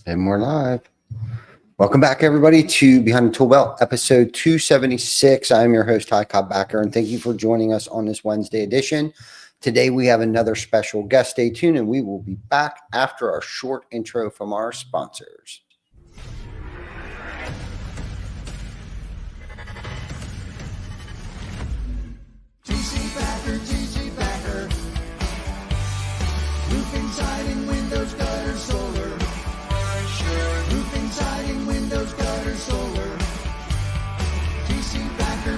And we're live. Welcome back, everybody, to Behind the ToolBelt, episode 276. I'm your host, Ty Cobb-Backer, and thank you for joining us on this Wednesday edition. Today, we have another special guest. Stay tuned, and we will be back after our short intro from our sponsors. TC Backer. Roofing, siding, windows, gutters, solar. Roofing, siding, windows, gutters, solar. TC Backer.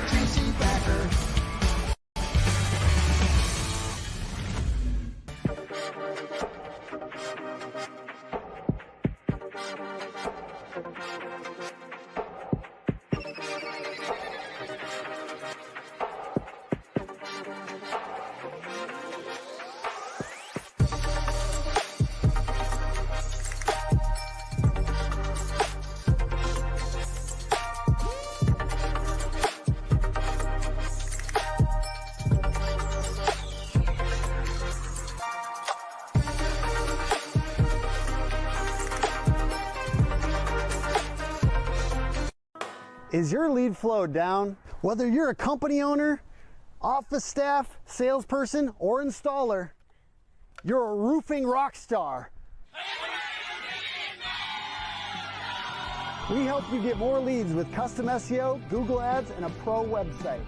Is your lead flow down? Whether you're a company owner, office staff, salesperson, or installer, you're a roofing rock star. We help you get more leads with custom SEO, Google Ads, and a pro website.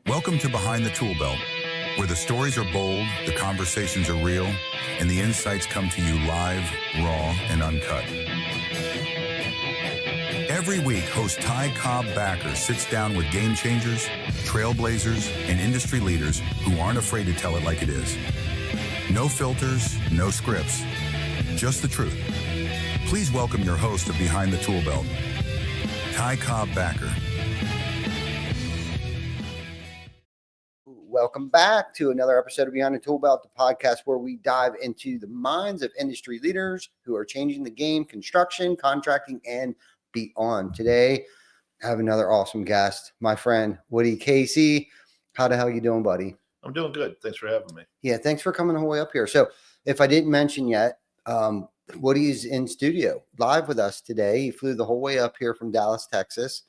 Welcome to Behind the ToolBelt, where the stories are bold, the conversations are real, and the insights come to you live, raw, and uncut. Every week, host Ty Cobb-Backer sits down with game changers, trailblazers, and industry leaders who aren't afraid to tell it like it is. No filters, no scripts, just the truth. Please welcome your host of Behind the ToolBelt, Ty Cobb-Backer. Welcome back to another episode of Behind the ToolBelt, the podcast where we dive into the minds of industry leaders who are changing the game, construction, contracting, and beyond. Today, I have another awesome guest, my friend, Woody Casey. How the hell you doing, buddy? I'm doing good. Thanks for having me. Yeah, thanks for coming all the way up here. So if I didn't mention yet, Woody's in studio live with us today. He flew the whole way up here from Dallas, Texas.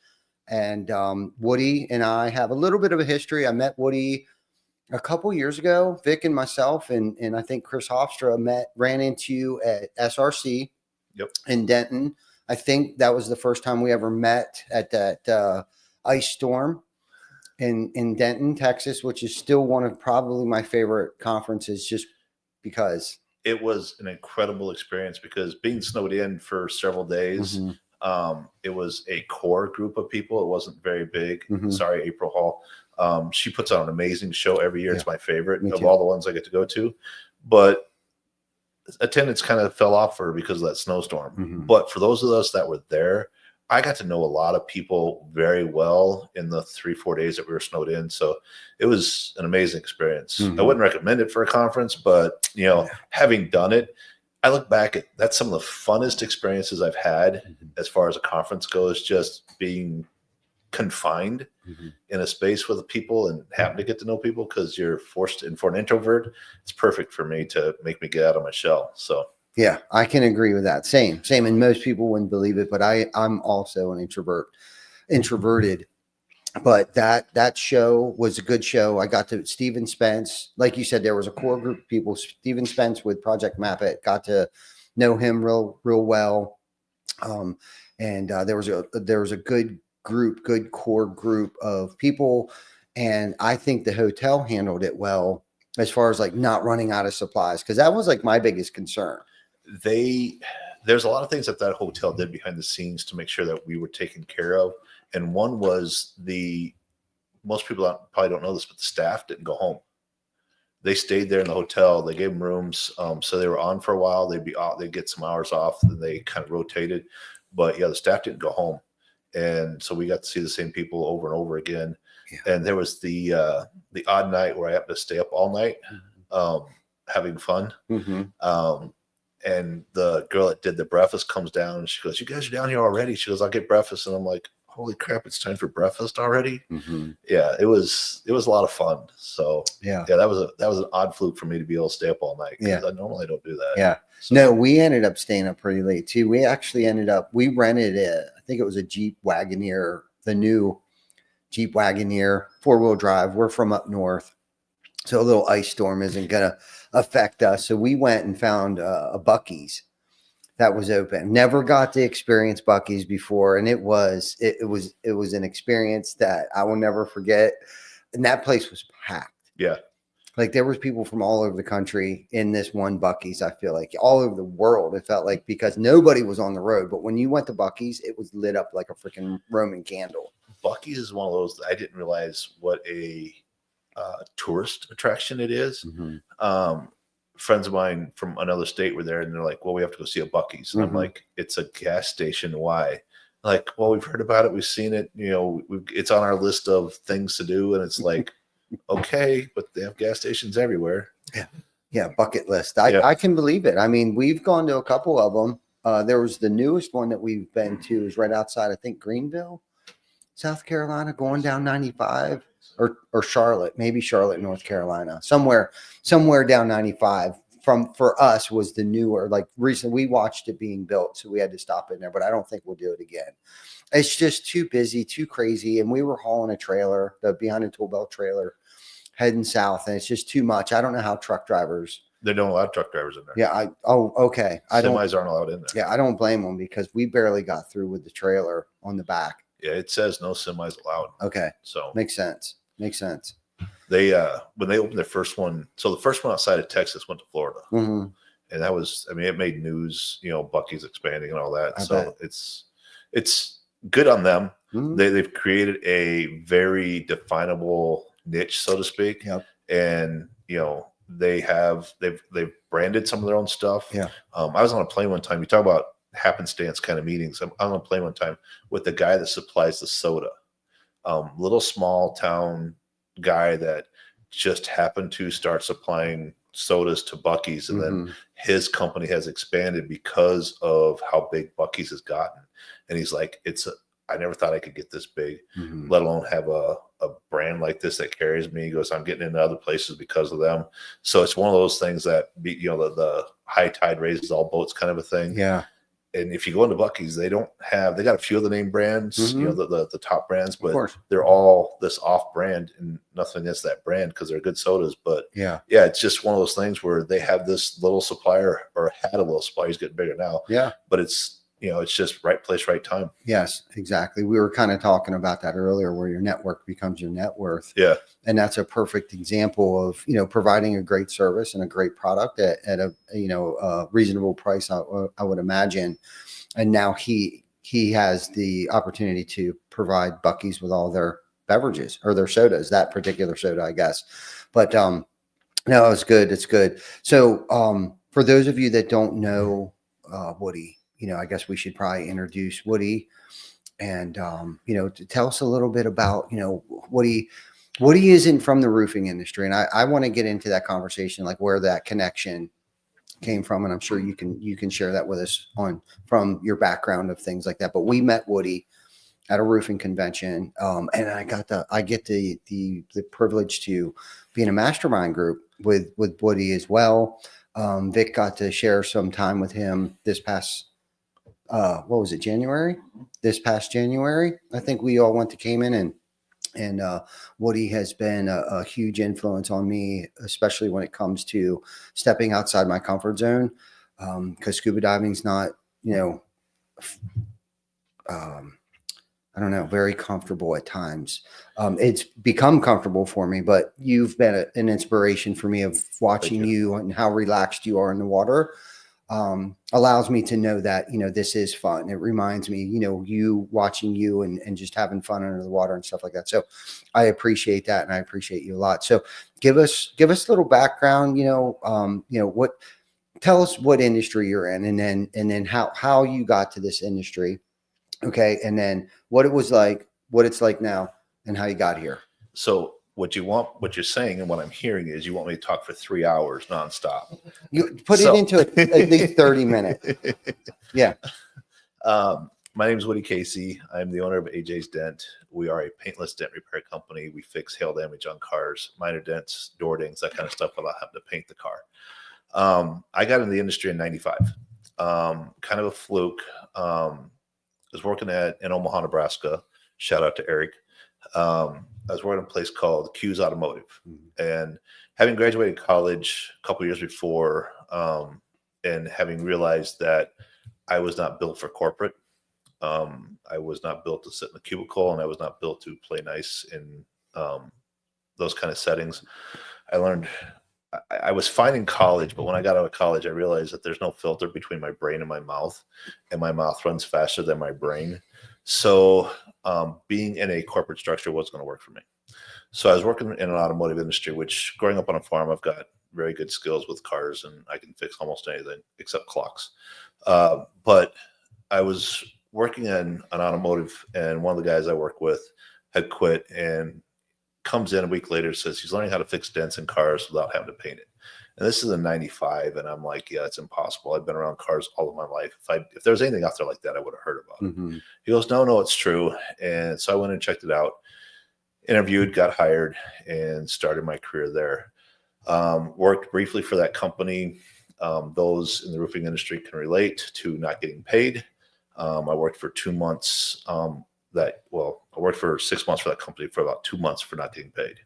And Woody and I have a little bit of a history. I met Woody a couple years ago. Vic and myself and I think Chris Hofstra ran into you at SRC in Denton. I think that was the first time we ever met at that ice storm in Denton, Texas, which is still one of probably my favorite conferences just because. It was an incredible experience because being snowed in for several days, it was a core group of people. It wasn't very big. Sorry, April Hall. She puts on an amazing show every year. Yeah. It's my favorite of all the ones I get to go to. But attendance kind of fell off for her because of that snowstorm. But for those of us that were there, I got to know a lot of people very well in the 3-4 days that we were snowed in. So it was an amazing experience. I wouldn't recommend it for a conference, but having done it, I look back at that's some of the funnest experiences I've had as far as a conference goes, just being confined in a space with people and having to get to know people because you're forced. And for an introvert, it's perfect for me to make me get out of my shell. So yeah, I can agree with that. Same. And most people wouldn't believe it, but I'm also an introverted. But that show was a good show. I got to Stephen Spence. Like you said, there was a core group of people. Stephen Spence with Project Map It. Got to know him real well. And there was a good core group of people. And I think the hotel handled it well as far as like not running out of supplies, because that was like my biggest concern. There's a lot of things that hotel did behind the scenes to make sure that we were taken care of. And one was most people probably don't know this, but the staff didn't go home. They stayed there in the hotel. They gave them rooms. So they were on for a while. They'd be out, they'd get some hours off, and they kind of rotated. But yeah, the staff didn't go home. And so we got to see the same people over and over again. Yeah. And there was the odd night where I happened to stay up all night. having fun. Mm-hmm. And the girl that did the breakfast comes down and she goes, "You guys are down here already?" She goes, "I'll get breakfast." And I'm like, "Holy crap, it's time for breakfast already." Mm-hmm. Yeah, it was a lot of fun. So Yeah. that was an odd fluke for me to be able to stay up all night, Yeah. because I normally don't do that. Yeah. So, No, we ended up staying up pretty late too. We actually we rented I think it was a Jeep Wagoneer, the new Jeep Wagoneer 4-wheel drive. We're from up north, so a little ice storm isn't going to affect us. So we went and found a Buc-ee's that was open. Never got to experience Buc-ee's before, and it was an experience that I will never forget. And that place was packed. yeah. Like there was people from all over the country in this one Buc-ee's. I feel like all over the world. It felt like, because nobody was on the road. But when you went to Buc-ee's, it was lit up like a freaking Roman candle. Buc-ee's is one of those that I didn't realize what a tourist attraction it is. Mm-hmm. Friends of mine from another state were there, and they're like, "Well, we have to go see a Buc-ee's." And Mm-hmm. I'm like, "It's a gas station. Why?" Like, "Well, we've heard about it. We've seen it. It's on our list of things to do." And it's like, okay, but they have gas stations everywhere. Yeah, bucket list. I can believe it. I mean, we've gone to a couple of them. There was the newest one that we've been to is right outside, I think, Greenville, South Carolina, going down 95, or Charlotte, maybe Charlotte, North Carolina, somewhere down 95. For us was the newer, like recently we watched it being built, so we had to stop in there, but I don't think we'll do it again. It's just too busy, too crazy. And we were hauling a trailer, the Behind the ToolBelt trailer, heading south, and it's just too much. I don't know how truck drivers. They don't allow truck drivers in there. Yeah. Okay. Semis aren't allowed in there. Yeah, I don't blame them, because we barely got through with the trailer on the back. Yeah, it says no semis allowed. Okay. So Makes sense. they when they opened their first one, so the first one outside of Texas went to Florida. Mm-hmm. And that was, I mean, it made news, Buc-ee's expanding and all that. I So bet. it's good on them. Mm-hmm. They've created a very definable niche, so to speak. Yep. And they've branded some of their own stuff. Yeah. I was on a plane one time. You talk about happenstance kind of meetings. I'm on a plane one time with the guy that supplies the soda. Little small town guy that just happened to start supplying sodas to Buc-ee's, and Mm-hmm. then his company has expanded because of how big Buc-ee's has gotten. And he's like, I never thought I could get this big, Mm-hmm. let alone have a brand like this that carries me. He goes, I'm getting into other places because of them. So it's one of those things that the high tide raises all boats kind of a thing. Yeah. And if you go into Buc-ee's, they got a few of the name brands, Mm-hmm. the top brands, Of but course. they're all this off brand, and nothing against that brand because they're good sodas. But Yeah. it's just one of those things where they have this little supplier, or had a little supplier. He's getting bigger now. Yeah. But it's just right place, right time. Yes, exactly. We were kind of talking about that earlier, where your network becomes your net worth. Yeah. And that's a perfect example of, providing a great service and a great product at a reasonable price, I would imagine. And now he has the opportunity to provide Buc-ee's with all their beverages, or their sodas, that particular soda, I guess. But no, it's good. It's good. So for those of you that don't know Woody, I guess we should probably introduce Woody, and to tell us a little bit about Woody isn't from the roofing industry, and I want to get into that conversation, like where that connection came from, and I'm sure you can share that with us from your background of things like that. But we met Woody at a roofing convention, and I get the privilege to be in a mastermind group with Woody as well. Vic got to share some time with him this past what was it, January? This past January, I think we all went to Cayman, and Woody has been a huge influence on me, especially when it comes to stepping outside my comfort zone. Because scuba diving's not, I don't know, very comfortable at times. It's become comfortable for me, but you've been an inspiration for me, of watching you and how relaxed you are in the water. Allows me to know that, this is fun. It reminds me, you watching you and just having fun under the water and stuff like that. So I appreciate that. And I appreciate you a lot. So give us a little background, tell us what industry you're in, and then how you got to this industry. Okay. And then what it was like, what it's like now, and how you got here. So what you're saying and what I'm hearing is you want me to talk for 3 hours nonstop. You put it into at least 30 minutes. Yeah. My name is Woody Casey. I'm the owner of AJ's Dent. We are a paintless dent repair company. We fix hail damage on cars, minor dents, door dings, that kind of stuff without having to paint the car. I got in the industry in 95. Kind of a fluke. I was working in Omaha, Nebraska. Shout out to Eric. I was working at a place called Q's Automotive. And having graduated college a couple years before, and having realized that I was not built for corporate. I was not built to sit in the cubicle, and I was not built to play nice in those kind of settings. I learned I was fine in college, but when I got out of college, I realized that there's no filter between my brain and my mouth runs faster than my brain. So being in a corporate structure wasn't going to work for me. So I was working in an automotive industry, which growing up on a farm, I've got very good skills with cars, and I can fix almost anything except clocks. But I was working in an automotive, and one of the guys I work with had quit and comes in a week later, says he's learning how to fix dents in cars without having to paint it. And this is in 95. And I'm like, yeah, it's impossible. I've been around cars all of my life. If there was anything out there like that, I would have heard about it. He goes, no, it's true. And so I went and checked it out, interviewed, got hired, and started my career there. Worked briefly for that company. Those in the roofing industry can relate to not getting paid. I worked for 2 months. I worked for 6 months for that company for about 2 months for not getting paid.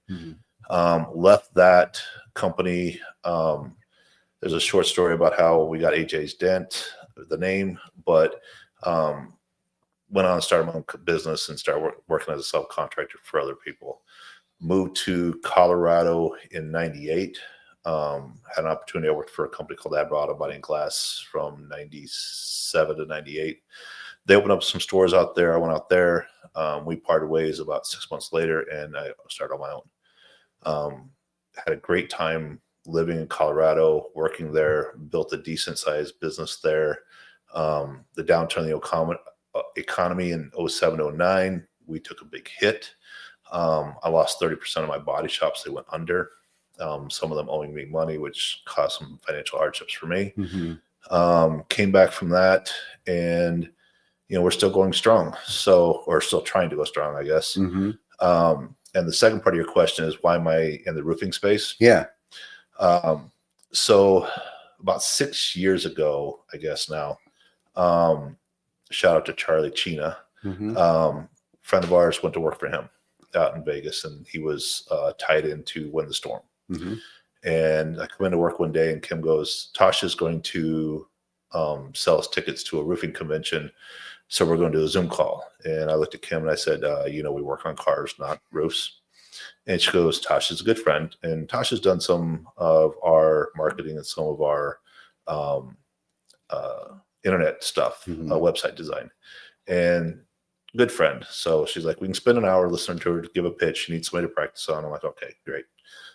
Left that company. There's a short story about how we got AJ's Dent, the name, but went on and started my own business and started working as a subcontractor for other people. Moved to Colorado in 98. Had an opportunity. I worked for a company called Admiral Auto Body and Glass from 97 to 98. They opened up some stores out there. I went out there. We parted ways about 6 months later, and I started on my own. Had a great time living in Colorado, working there, built a decent sized business there. The downturn of the economy in 07, 09, we took a big hit. I lost 30% of my body shops. They went under. Some of them owing me money, which caused some financial hardships for me. Came back from that, and we're still going strong. So, or still trying to go strong, I guess. And the second part of your question is, why am I in the roofing space? Yeah. So about 6 years ago, I guess now, shout out to Charlie Chena. Friend of ours, went to work for him out in Vegas, and he was tied into Win the Storm. And I come into work one day, and Kim goes, Tasha's going to sell us tickets to a roofing convention, so we're going to do a Zoom call. And I looked at Kim and I said, we work on cars, not roofs. And she goes, Tasha's a good friend, and Tasha's done some of our marketing and some of our internet stuff, website design, and good friend. So she's like, we can spend an hour listening to her give a pitch. She needs somebody to practice on. I'm like, okay, great.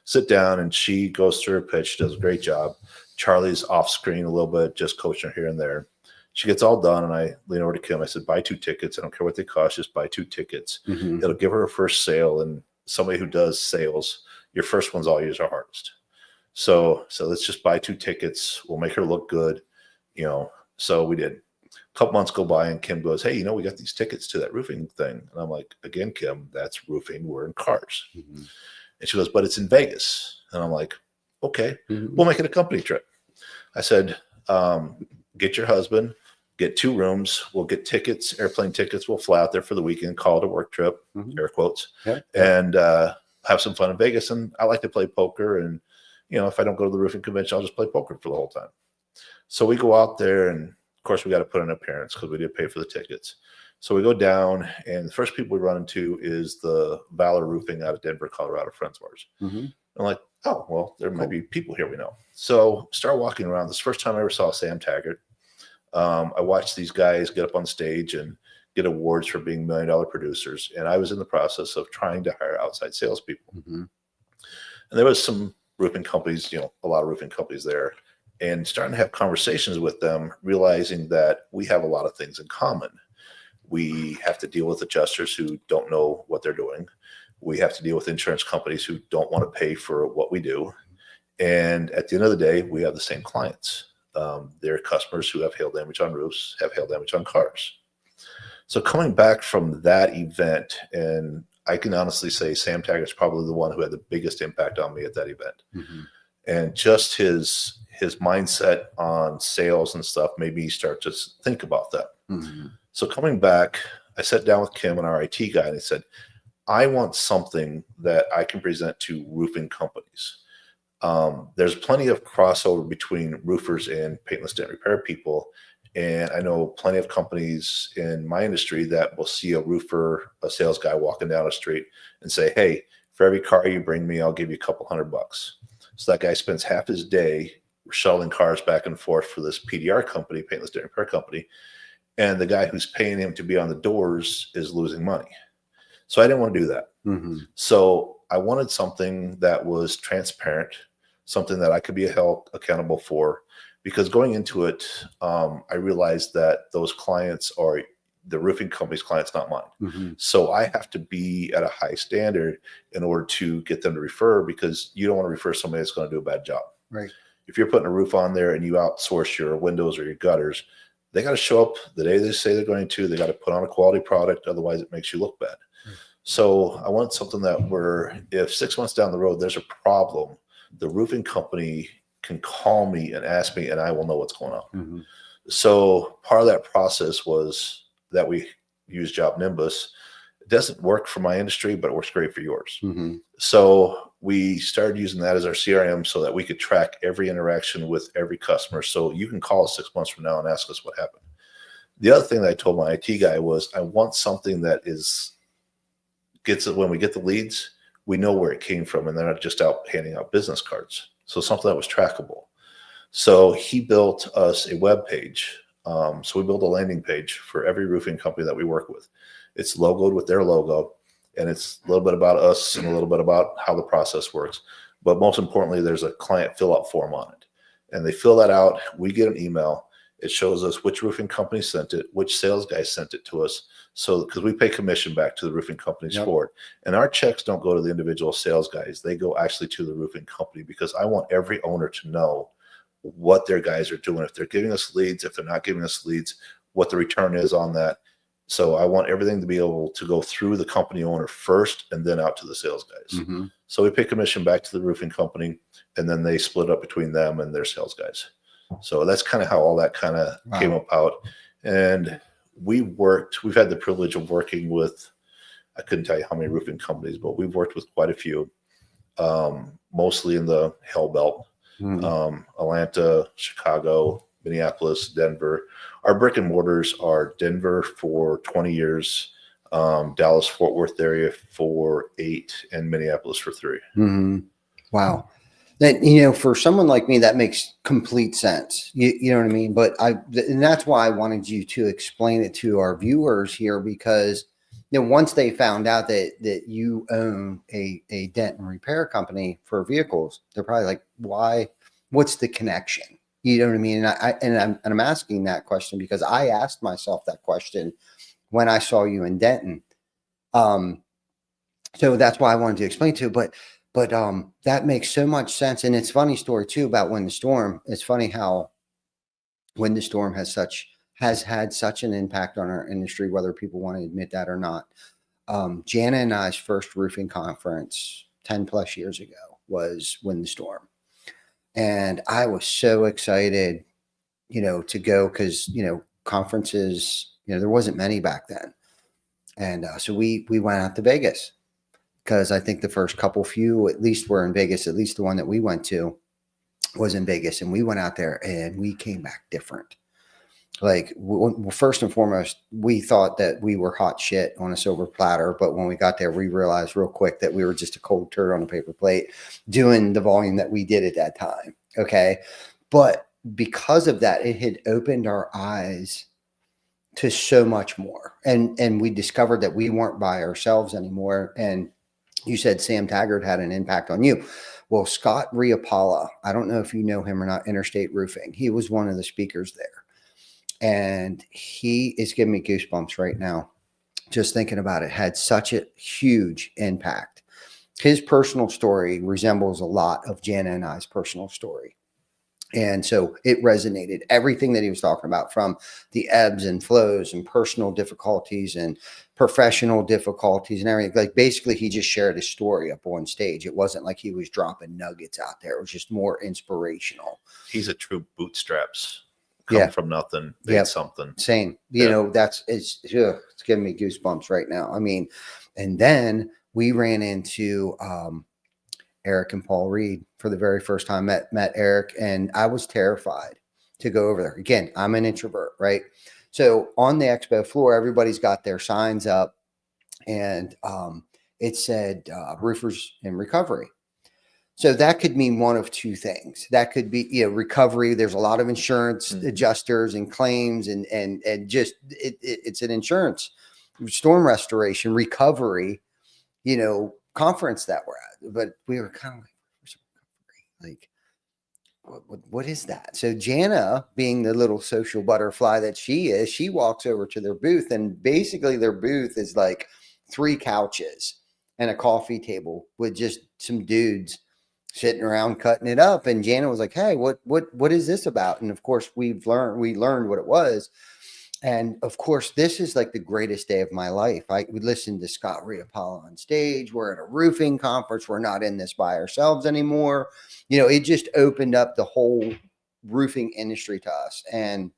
Sit down, and she goes through her pitch. She does a great job. Charlie's off screen a little bit, just coaching her here and there. She gets all done, and I lean over to Kim. I said, buy 2 tickets. I don't care what they cost. Just buy 2 tickets. It'll give her a first sale. And somebody who does sales, your first one's always our hardest. So let's just buy 2 tickets. We'll make her look good. So we did. A couple months go by, and Kim goes, hey, we got these tickets to that roofing thing. And I'm like, again, Kim, that's roofing. We're in cars. And she goes, but it's in Vegas. And I'm like, okay, we'll make it a company trip. I said, get your husband, get 2 rooms. We'll get tickets, airplane tickets. We'll fly out there for the weekend, call it a work trip, air quotes, and have some fun in Vegas. And I like to play poker. And, if I don't go to the roofing convention, I'll just play poker for the whole time. So we go out there, and of course we got to put in an appearance because we did pay for the tickets. So we go down, and the first people we run into is the Valor Roofing out of Denver, Colorado, friends of ours. I'm like, oh, well, there might be people here we know. So start walking around. This is the first time I ever saw Sam Taggart. I watched these guys get up on stage and get awards for being $1 million producers. And I was in the process of trying to hire outside salespeople. And there was some roofing companies, a lot of roofing companies there, and starting to have conversations with them, realizing that we have a lot of things in common. We have to deal with adjusters who don't know what they're doing. We have to deal with insurance companies who don't want to pay for what we do. And at the end of the day, we have the same clients. They're customers who have hail damage on roofs, have hail damage on cars. So coming back from that event, and I can honestly say Sam Taggart's probably the one who had the biggest impact on me at that event. And just his mindset on sales and stuff made me start to think about that. So coming back, I sat down with Kim and our IT guy, and he said, I want something that I can present to roofing companies. There's plenty of crossover between roofers and paintless dent repair people. And I know plenty of companies in my industry that will see a roofer, a sales guy walking down the street and say, hey, for every car you bring me, I'll give you a couple $100. So that guy spends half his day shuttling cars back and forth for this PDR company, paintless dent repair company. And the guy who's paying him to be on the doors is losing money. So I didn't want to do that. So I wanted something that was transparent, something that I could be held accountable for, because going into it, I realized that those clients are the roofing company's clients, not mine. So I have to be at a high standard in order to get them to refer, because you don't want to refer somebody that's going to do a bad job. Right. If you're putting a roof on there and you outsource your windows or your gutters, they got to show up the day they say they're going to. They got to put on a quality product. Otherwise, it makes you look bad. So I want something that where if 6 months down the road, there's a problem, the roofing company can call me and ask me, and I will know what's going on. So part of that process was that we use Job Nimbus. It doesn't work for my industry, but it works great for yours. So we started using that as our CRM so that we could track every interaction with every customer. So you can call us 6 months from now and ask us what happened. The other thing that I told my IT guy was I want something that gets it when we get the leads, we know where it came from, and they're not just out handing out business cards. So something that was trackable. So he built us a web page. So we built a landing page for every roofing company that we work with. It's logoed with their logo, and it's a little bit about us and a little bit about how the process works. But most importantly, there's a client fill out form on it, and they fill that out. We get an email. It shows us which roofing company sent it, which sales guy sent it to us. So, because we pay commission back to the roofing companies for it. And our checks don't go to the individual sales guys. They go actually to the roofing company, because I want every owner to know what their guys are doing. If they're giving us leads, if they're not giving us leads, what the return is on that. So I want everything to be able to go through the company owner first and then out to the sales guys. So we pay commission back to the roofing company, and then they split up between them and their sales guys. So that's kind of how all that kind of came about. And we've had the privilege of working with, I couldn't tell you how many roofing companies, but we've worked with quite a few, mostly in the Hail Belt, Atlanta, Chicago, Minneapolis, Denver. Our brick and mortars are Denver for 20 years, Dallas, Fort Worth area for 8, and Minneapolis for 3. Wow. That, for someone like me, that makes complete sense. You know what I mean? But and that's why I wanted you to explain it to our viewers here, because once they found out that you own a dent and repair company for vehicles, they're probably like, why? What's the connection? You know what I mean? And I'm asking that question because I asked myself that question when I saw you in Denton. So that's why I wanted to explain to you. But that makes so much sense. And it's a funny story too about Wind the Storm. It's funny how Wind the Storm has had such an impact on our industry, whether people want to admit that or not. Jana and I's first roofing conference 10 plus years ago was Wind the Storm. And I was so excited, to go because, conferences, there wasn't many back then. And so we went out to Vegas, because I think the first few at least were in Vegas. At least the one that we went to was in Vegas, and we went out there and we came back different. Like, first and foremost, we thought that we were hot shit on a silver platter. But when we got there, we realized real quick that we were just a cold turd on a paper plate doing the volume that we did at that time. Okay. But because of that, it had opened our eyes to so much more. And we discovered that we weren't by ourselves anymore. And you said Sam Taggart had an impact on you. Well, Scott Riapala, I don't know if you know him or not, Interstate Roofing. He was one of the speakers there. And he is giving me goosebumps right now. Just thinking about it, had such a huge impact his personal story resembles a lot of Jana and I's personal story. And so it resonated. Everything that he was talking about, from the ebbs and flows and personal difficulties and professional difficulties and everything. Like, basically, he just shared his story up on stage. It wasn't like he was dropping nuggets out there. It was just more inspirational. He's a true bootstraps. Come from nothing, made something. Same. You know, it's giving me goosebumps right now. I mean, and then we ran into Eric and Paul Reed for the very first time. Met Eric, and I was terrified to go over there. Again, I'm an introvert, right? So on the expo floor, everybody's got their signs up, and it said roofers in recovery. So that could mean one of two things. That could be, you know, recovery. There's a lot of insurance adjusters and claims, and just it's an insurance, storm restoration, recovery, you know, conference that we're at. But we were kind of like, what is that? So Jana, being the little social butterfly that she is, she walks over to their booth, and basically their booth is like 3 couches and a coffee table with just some dudes sitting around cutting it up. And Jana was like, "Hey, what is this about?" And of course, we learned what it was. And of course, this is like the greatest day of my life. We listened to Scott Riopala on stage. We're at a roofing conference. We're not in this by ourselves anymore. You know, it just opened up the whole roofing industry to us. And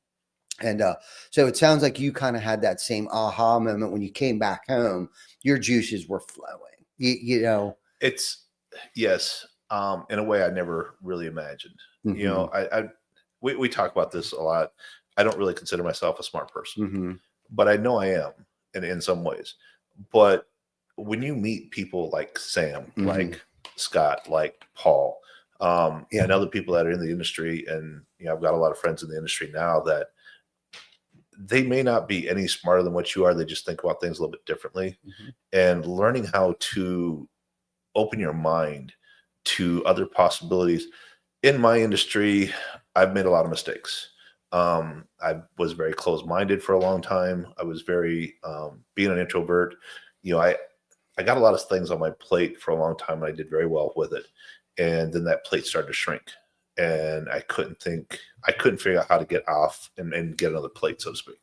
so it sounds like you kind of had that same aha moment when you came back home. Your juices were flowing. You know, it's yes. In a way I never really imagined. You know, we talk about this a lot. I don't really consider myself a smart person, but I know I am in some ways. But when you meet people like Sam, like Scott, like Paul, and other people that are in the industry, and you know, I've got a lot of friends in the industry now that they may not be any smarter than what you are. They just think about things a little bit differently. And learning how to open your mind to other possibilities. In my industry, I've made a lot of mistakes. I was very closed-minded for a long time. I was very, being an introvert, you know, I got a lot of things on my plate for a long time, and I did very well with it. And then that plate started to shrink, and I couldn't figure out how to get off and get another plate, so to speak.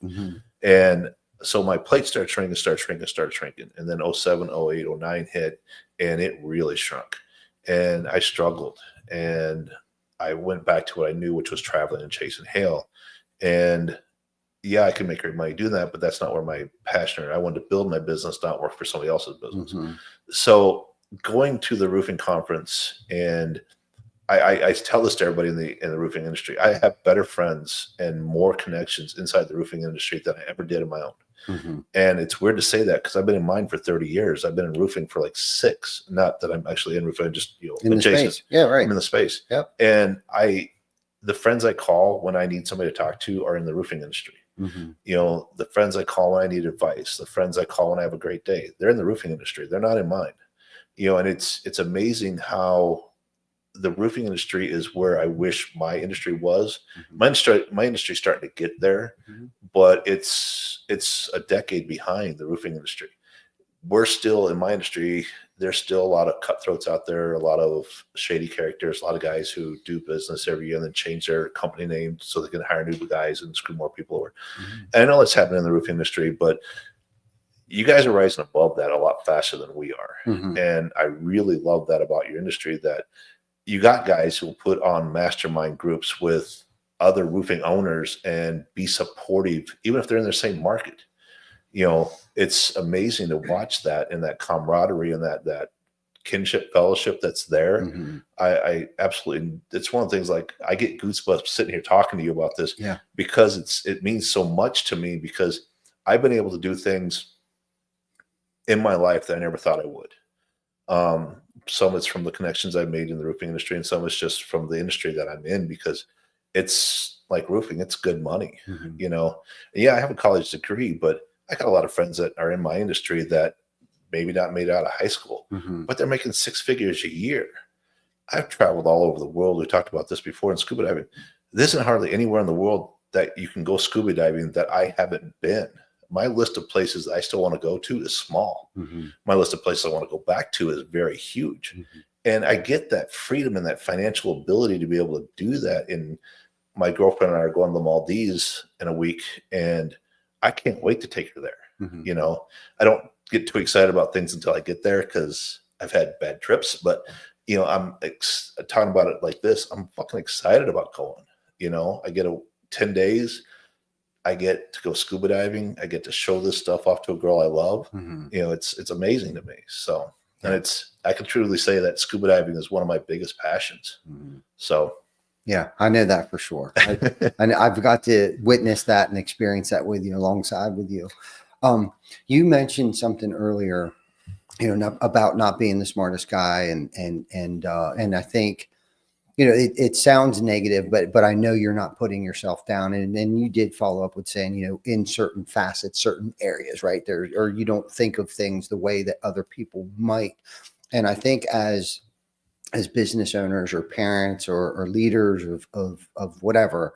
And so my plate started shrinking. And then 07, 08, 09 hit, and it really shrunk. And I struggled, and I went back to what I knew, which was traveling and chasing hail. And yeah, I can make great money doing that, but that's not where my passion is. I wanted to build my business, not work for somebody else's business. So going to the roofing conference, and I tell this to everybody in the roofing industry, I have better friends and more connections inside the roofing industry than I ever did in my own. And it's weird to say that because I've been in mine for 30 years. I've been in roofing for like 6. Not that I'm actually in roofing, I'm just, you know, in adjacent. the space. Yeah, right. I'm in the space. Yep. And the friends I call when I need somebody to talk to are in the roofing industry. You know, the friends I call when I need advice, the friends I call when I have a great day, they're in the roofing industry. They're not in mine. You know, and it's amazing how the roofing industry is where I wish my industry was. My industry is starting to get there, but it's a decade behind the roofing industry. We're still in my industry. There's still a lot of cutthroats out there, a lot of shady characters, a lot of guys who do business every year and then change their company name so they can hire new guys and screw more people over. And I know it's happening in the roofing industry, but you guys are rising above that a lot faster than we are. And I really love that about your industry, that you got guys who will put on mastermind groups with other roofing owners and be supportive, even if they're in the same market. You know, it's amazing to watch that and that camaraderie and that kinship fellowship that's there. I absolutely, it's one of the things, like, I get goosebumps sitting here talking to you about this because it means so much to me, because I've been able to do things in my life that I never thought I would. Some it's from the connections I've made in the roofing industry, and some it's just from the industry that I'm in, because it's like roofing, it's good money, you know? Yeah, I have a college degree, but I got a lot of friends that are in my industry that maybe not made it out of high school, but they're making 6 figures a year. I've traveled all over the world. We talked about this before in scuba diving. There isn't hardly anywhere in the world that you can go scuba diving that I haven't been. my list of places I still want to go to is small. Mm-hmm. My list of places I want to go back to is very huge. Mm-hmm. And I get that freedom and that financial ability to be able to do that. And my girlfriend and I are going to the Maldives in a week, and I can't wait to take her there. Mm-hmm. You know, I don't get too excited about things until I get there because I've had bad trips, but you know, I'm talking about it like this. I'm fucking excited about going. You know, I get 10 days. I get to go scuba diving. I get to show this stuff off to a girl I love. Mm-hmm. You know, it's amazing to me. So, Yeah. and I can truly say that scuba diving is one of my biggest passions. Mm-hmm. So, yeah, I know that for sure. And I've got to witness that and experience that with you, alongside with you. You mentioned something earlier, you know, about not being the smartest guy, and I think, you know, it sounds negative, but I know you're not putting yourself down. And then you did follow up with saying, you know, in certain facets, certain areas, right there, or you don't think of things the way that other people might. And I think as business owners or parents or leaders of whatever,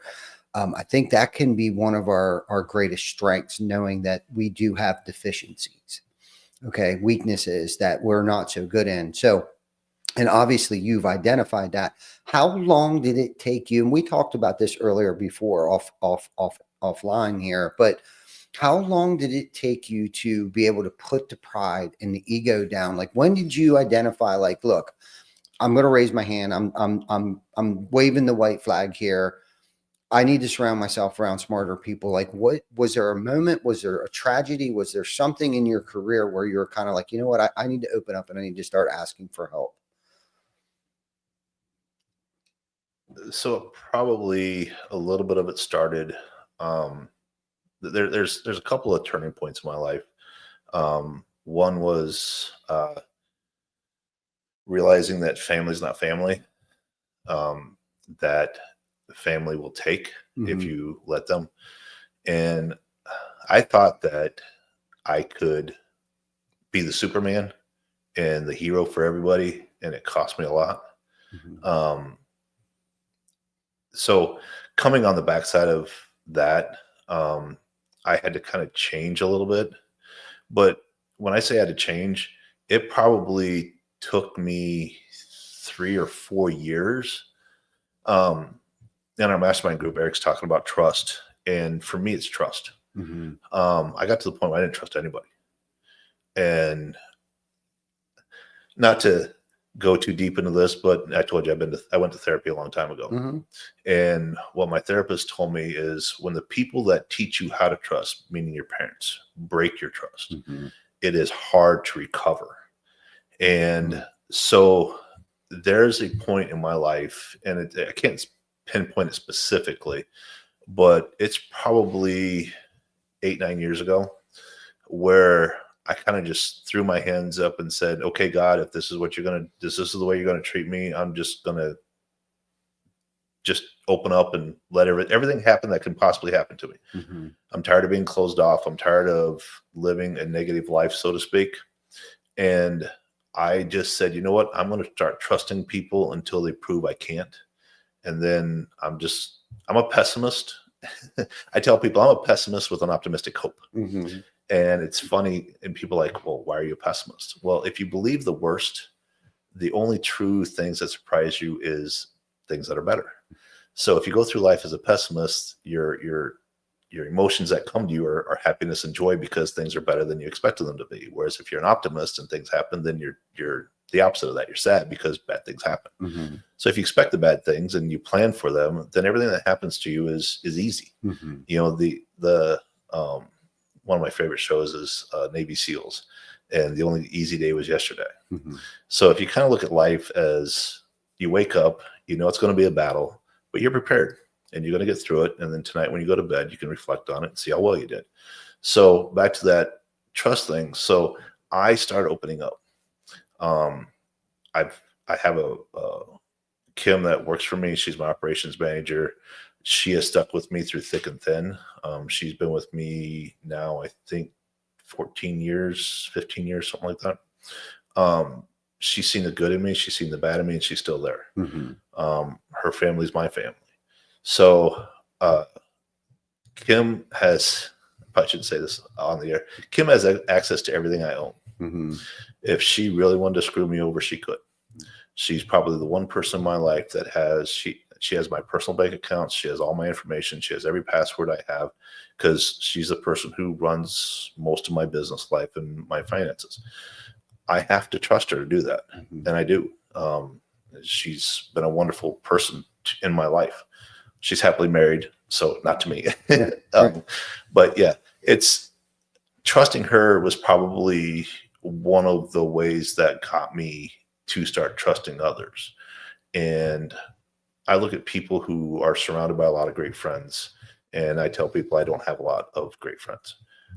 I think that can be one of our greatest strengths, knowing that we do have deficiencies, okay, weaknesses that we're not so good in. So, and obviously you've identified that. How long did it take you? And we talked about this earlier before offline here, but how long did it take you to be able to put the pride and the ego down? Like, when did you identify, like, look, I'm going to raise my hand. I'm waving the white flag here. I need to surround myself around smarter people. Like, what was there a moment? Was there a tragedy? Was there something in your career where you were kind of like, you know what, I need to open up and I need to start asking for help? so probably a little bit of it started. Um, there's a couple of turning points in my life. One was realizing that family's not family. That family will take if Mhm. you let them. And I thought that I could be the Superman and the hero for everybody, and it cost me a lot. Mhm. So coming on the backside of that, I had to kind of change a little bit. But when I say I had to change, it probably took me 3 or 4 years. In our mastermind group, Eric's talking about trust. And for me, it's trust. Mhm. I got to the point where I didn't trust anybody. And not to go too deep into this, but I told you I went to therapy a long time ago. Mhm. And what my therapist told me is, when the people that teach you how to trust, meaning your parents, break your trust, Mhm. it is hard to recover. And Mhm. so there's a point in my life, and I can't pinpoint it specifically, but it's probably 8, 9 years ago, where I kind of just threw my hands up and said, okay, God, if this is what this is the way you're going to treat me, I'm just going to just open up and let everything happen that can possibly happen to me. Mhm. I'm tired of being closed off. I'm tired of living a negative life, so to speak. And I just said, you know what? I'm going to start trusting people until they prove I can't. And then I'm a pessimist. I tell people I'm a pessimist with an optimistic hope. Mhm. And it's funny, and people are like, well, why are you a pessimist? Well, if you believe the worst, the only true things that surprise you is things that are better. So if you go through life as a pessimist, your emotions that come to you are happiness and joy because things are better than you expected them to be. Whereas if you're an optimist and things happen, then you're the opposite of that. You're sad because bad things happen. Mhm. So if you expect the bad things and you plan for them, then everything that happens to you is easy. Mhm. You know, one of my favorite shows is Navy SEALs, and the only easy day was yesterday. Mhm. So if you kind of look at life as, you wake up, you know it's going to be a battle, but you're prepared and you're going to get through it. And then tonight when you go to bed, you can reflect on it and see how well you did. So back to that trust thing. So I started opening up. Um, I have a Kim that works for me. She's my operations manager. She has stuck with me through thick and thin. She's been with me now, I think 14 years, 15 years, something like that. She's seen the good in me. She's seen the bad in me, and she's still there. Mhm. Her family's my family. So Kim has probably shouldn't say this on the air. Kim has access to everything I own. Mm-hmm. If she really wanted to screw me over, she could. She's probably the one person in my life that has, she has my personal bank accounts. She has all my information. She has every password I have, because she's the person who runs most of my business life and my finances. I have to trust her to do that. Mm-hmm. And I do. She's been a wonderful person in my life. She's happily married, so not to me. Yeah, right. But yeah, it's trusting her was probably one of the ways that got me to start trusting others. And I look at people who are surrounded by a lot of great friends, and I tell people I don't have a lot of great friends.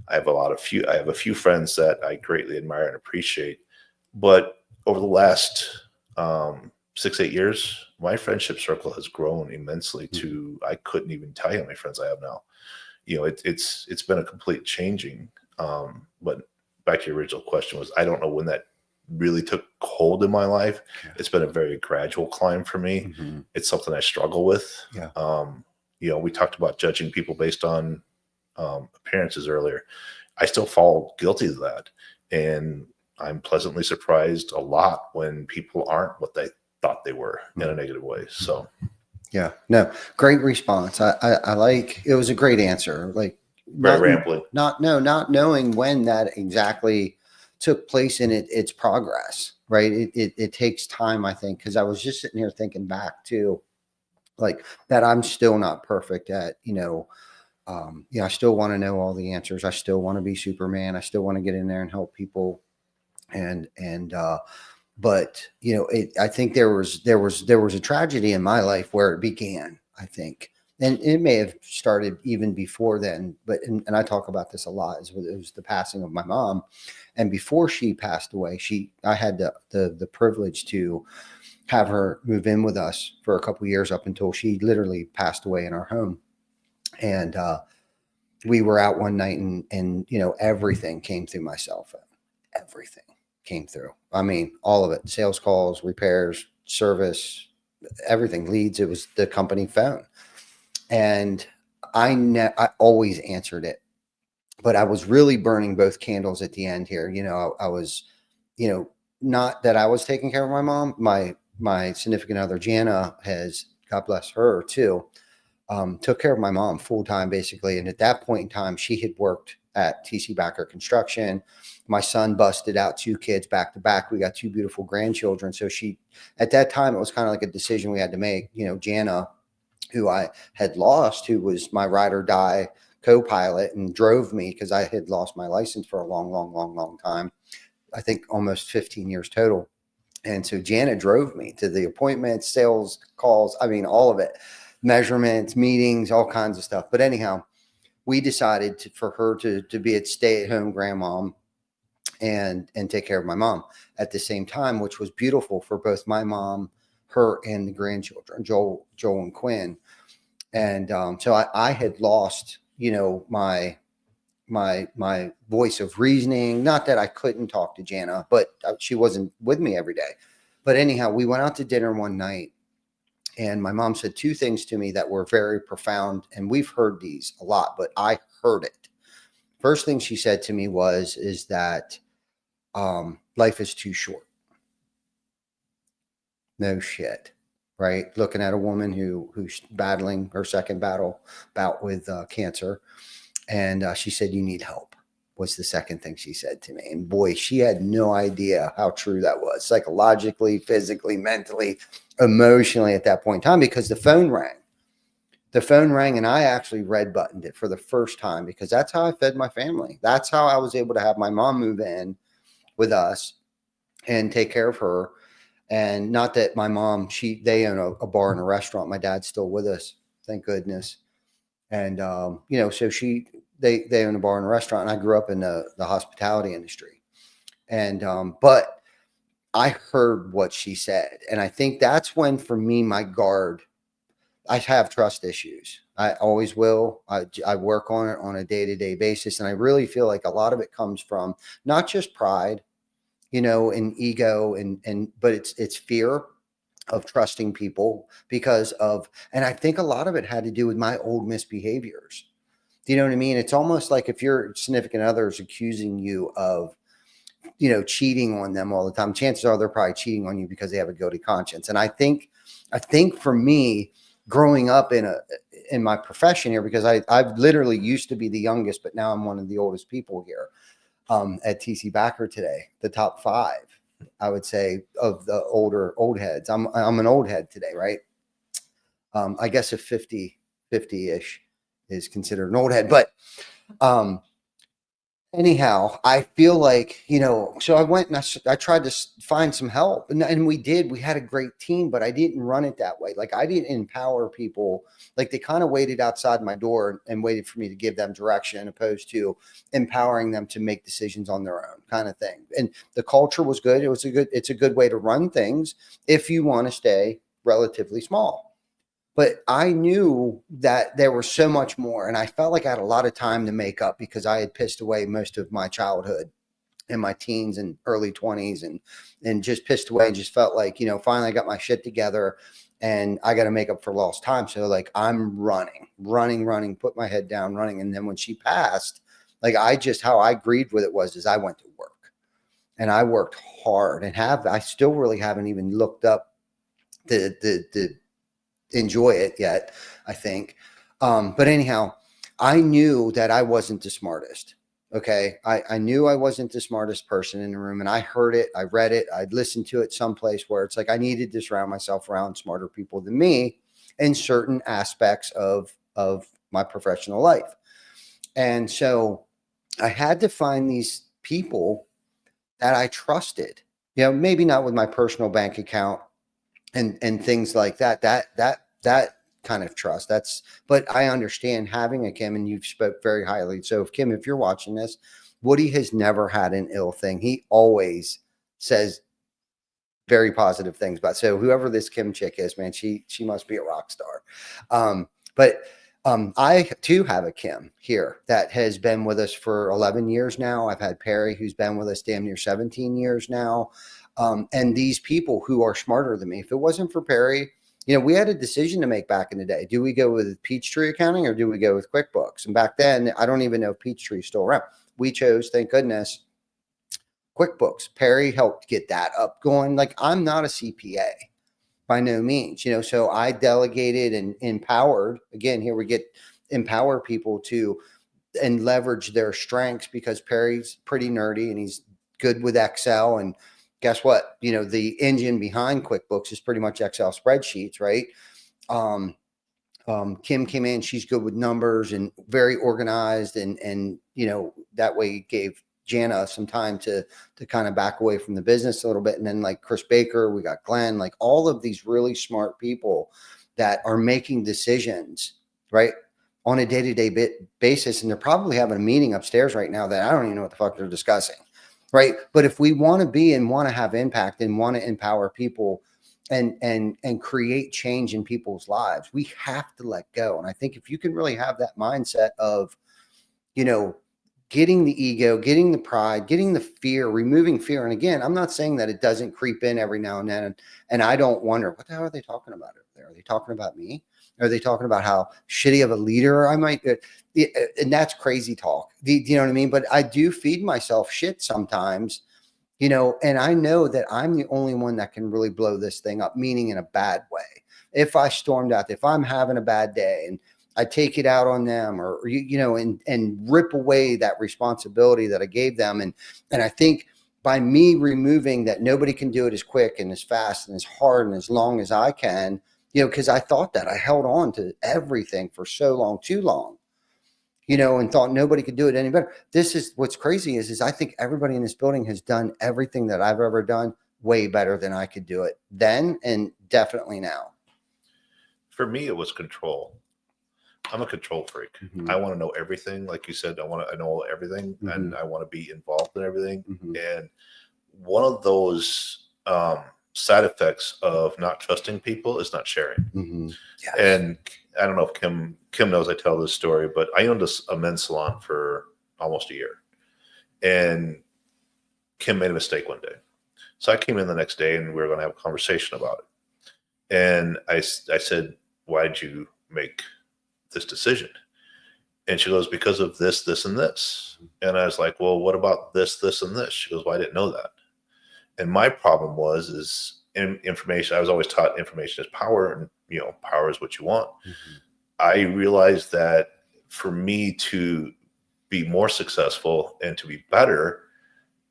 I have a few friends that I greatly admire and appreciate. But over the last 6-8 years, my friendship circle has grown immensely to, I couldn't even tell you how many friends I have now. It's been a complete changing. But back to your original question was, I don't know when that really took hold in my life. Yeah. It's been a very gradual climb for me. Mm-hmm. It's something I struggle with. Yeah. We talked about judging people based on appearances earlier. I still fall guilty of that. And I'm pleasantly surprised a lot when people aren't what they thought they were in a negative way. So yeah, no, great response. I like, it was a great answer. Like, very rambling. Not knowing when that exactly took place in its progress, right? It takes time, I think, because I was just sitting here thinking back to, like, that I'm still not perfect at, I still want to know all the answers. I still want to be Superman. I still want to get in there and help people. But I think there was a tragedy in my life where it began, I think. And it may have started even before then, but, and I talk about this a lot, it was the passing of my mom. And before she passed away, I had the privilege to have her move in with us for a couple of years up until she literally passed away in our home. And we were out one night and everything came through my cell phone. Everything came through. I mean, all of it, sales calls, repairs, service, everything, leads. It was the company phone. And I always answered it, but I was really burning both candles at the end here. I was, not that I was taking care of my mom. My significant other, Jana, has, God bless her too, took care of my mom full time, basically. And at that point in time, she had worked at TC Backer Construction. My son busted out 2 kids back to back. We got 2 beautiful grandchildren. So at that time, it was kind of like a decision we had to make. Jana, who I had lost, who was my ride or die co-pilot and drove me, because I had lost my license for a long time. I think almost 15 years total. And so Jana drove me to the appointments, sales calls, I mean, all of it, measurements, meetings, all kinds of stuff. But anyhow, we decided for her to be a stay-at-home grandmom and take care of my mom at the same time, which was beautiful for both my mom, her, and the grandchildren, Joel and Quinn. And so I had lost, my voice of reasoning. Not that I couldn't talk to Jana, but she wasn't with me every day. But anyhow, we went out to dinner one night, and my mom said 2 things to me that were very profound. And we've heard these a lot, but I heard it. First thing she said to me is that life is too short. No shit. Right. Looking at a woman who's battling her second bout with cancer. And she said, you need help, was the second thing she said to me. And boy, she had no idea how true that was, psychologically, physically, mentally, emotionally, at that point in time, because the phone rang. The phone rang, and I actually red buttoned it for the first time, because that's how I fed my family. That's how I was able to have my mom move in with us and take care of her. And not that my mom, they own a bar and a restaurant. My dad's still with us, thank goodness. And, so they own a bar and a restaurant. And I grew up in the hospitality industry. And, but I heard what she said. And I think that's when, for me, my guard, I have trust issues. I always will. I work on it on a day-to-day basis. And I really feel like a lot of it comes from not just pride, and ego, but it's fear of trusting people and I think a lot of it had to do with my old misbehaviors. Do you know what I mean? It's almost like if your significant other is accusing you of, cheating on them all the time, chances are they're probably cheating on you because they have a guilty conscience. And I think for me, growing up in my profession here, because I've literally used to be the youngest, but now I'm one of the oldest people here at TC Backer today, the top 5, I would say, of the old heads. I'm an old head today, right? I guess if 50-ish is considered an old head, but anyhow, I feel like, so I went and I tried to find some help, and we had a great team, but I didn't run it that way. Like, I didn't empower people. Like, they kind of waited outside my door and waited for me to give them direction, opposed to empowering them to make decisions on their own, kind of thing. And the culture was good. It's a good way to run things if you want to stay relatively small. But I knew that there was so much more, and I felt like I had a lot of time to make up because I had pissed away most of my childhood and my teens and early 20s and just pissed away, and just felt like, finally I got my shit together and I got to make up for lost time. So like, I'm running, put my head down, running. And then when she passed, like, how I grieved with it is I went to work and I worked hard, and I still really haven't even looked up the enjoy it yet, I think. But anyhow, I knew that I wasn't the smartest. Okay. I knew I wasn't the smartest person in the room, and I heard it, I read it, I'd listened to it someplace where it's like, I needed to surround myself around smarter people than me in certain aspects of my professional life. And so I had to find these people that I trusted, maybe not with my personal bank account and things like that kind of trust. But I understand having a Kim, and you've spoke very highly. So if Kim, if you're watching this, Woody has never had an ill thing. He always says very positive things about. So whoever this Kim chick is, man, she must be a rock star. But I too have a Kim here that has been with us for 11 years now. I've had Perry, who's been with us damn near 17 years now. And these people who are smarter than me. If it wasn't for Perry, we had a decision to make back in the day. Do we go with Peachtree Accounting or do we go with QuickBooks? And back then, I don't even know if Peachtree is still around. We chose, thank goodness, QuickBooks. Perry helped get that up going. Like, I'm not a CPA by no means, so I delegated and empowered. Again, here we get empower people to and leverage their strengths, because Perry's pretty nerdy and he's good with Excel. And guess what? The engine behind QuickBooks is pretty much Excel spreadsheets, right? Kim came in, she's good with numbers and very organized, and that way gave Jana some time to kind of back away from the business a little bit. And then like Chris Baker, we got Glenn, like all of these really smart people that are making decisions, right, on a day-to-day basis. And they're probably having a meeting upstairs right now that I don't even know what the fuck they're discussing. Right. But if we want to be and want to have impact and want to empower people and create change in people's lives, we have to let go. And I think if you can really have that mindset of, getting the ego, getting the pride, getting the fear, removing fear. And again, I'm not saying that it doesn't creep in every now and then. And I don't wonder, what the hell are they talking about over there? Are they talking about me? Are they talking about how shitty of a leader I might be? And that's crazy talk. Do you know what I mean? But I do feed myself shit sometimes, and I know that I'm the only one that can really blow this thing up, meaning in a bad way. If I stormed out, if I'm having a bad day and I take it out on them, or and rip away that responsibility that I gave them. And I think by me removing that, nobody can do it as quick and as fast and as hard and as long as I can, because I thought that I held on to everything for so long, too long, and thought nobody could do it any better. This is what's crazy is I think everybody in this building has done everything that I've ever done way better than I could do it then, and definitely now. For me, it was control. I'm a control freak. Mm-hmm. I want to know everything. Like you said, I know everything, Mm-hmm. and I want to be involved in everything. Mm-hmm. And one of those side effects of not trusting people is not sharing. Mm-hmm. Yes. And I don't know if Kim knows I tell this story, but I owned a men's salon for almost a year. And Kim made a mistake one day. So I came in the next day and we were going to have a conversation about it. And I said, why did you make this decision? And she goes, because of this, this, and this. And I was like, well, what about this, this, and this? She goes, well, I didn't know that. And my problem is information. I was always taught information is power, and power is what you want. I realized that for me to be more successful and to be better,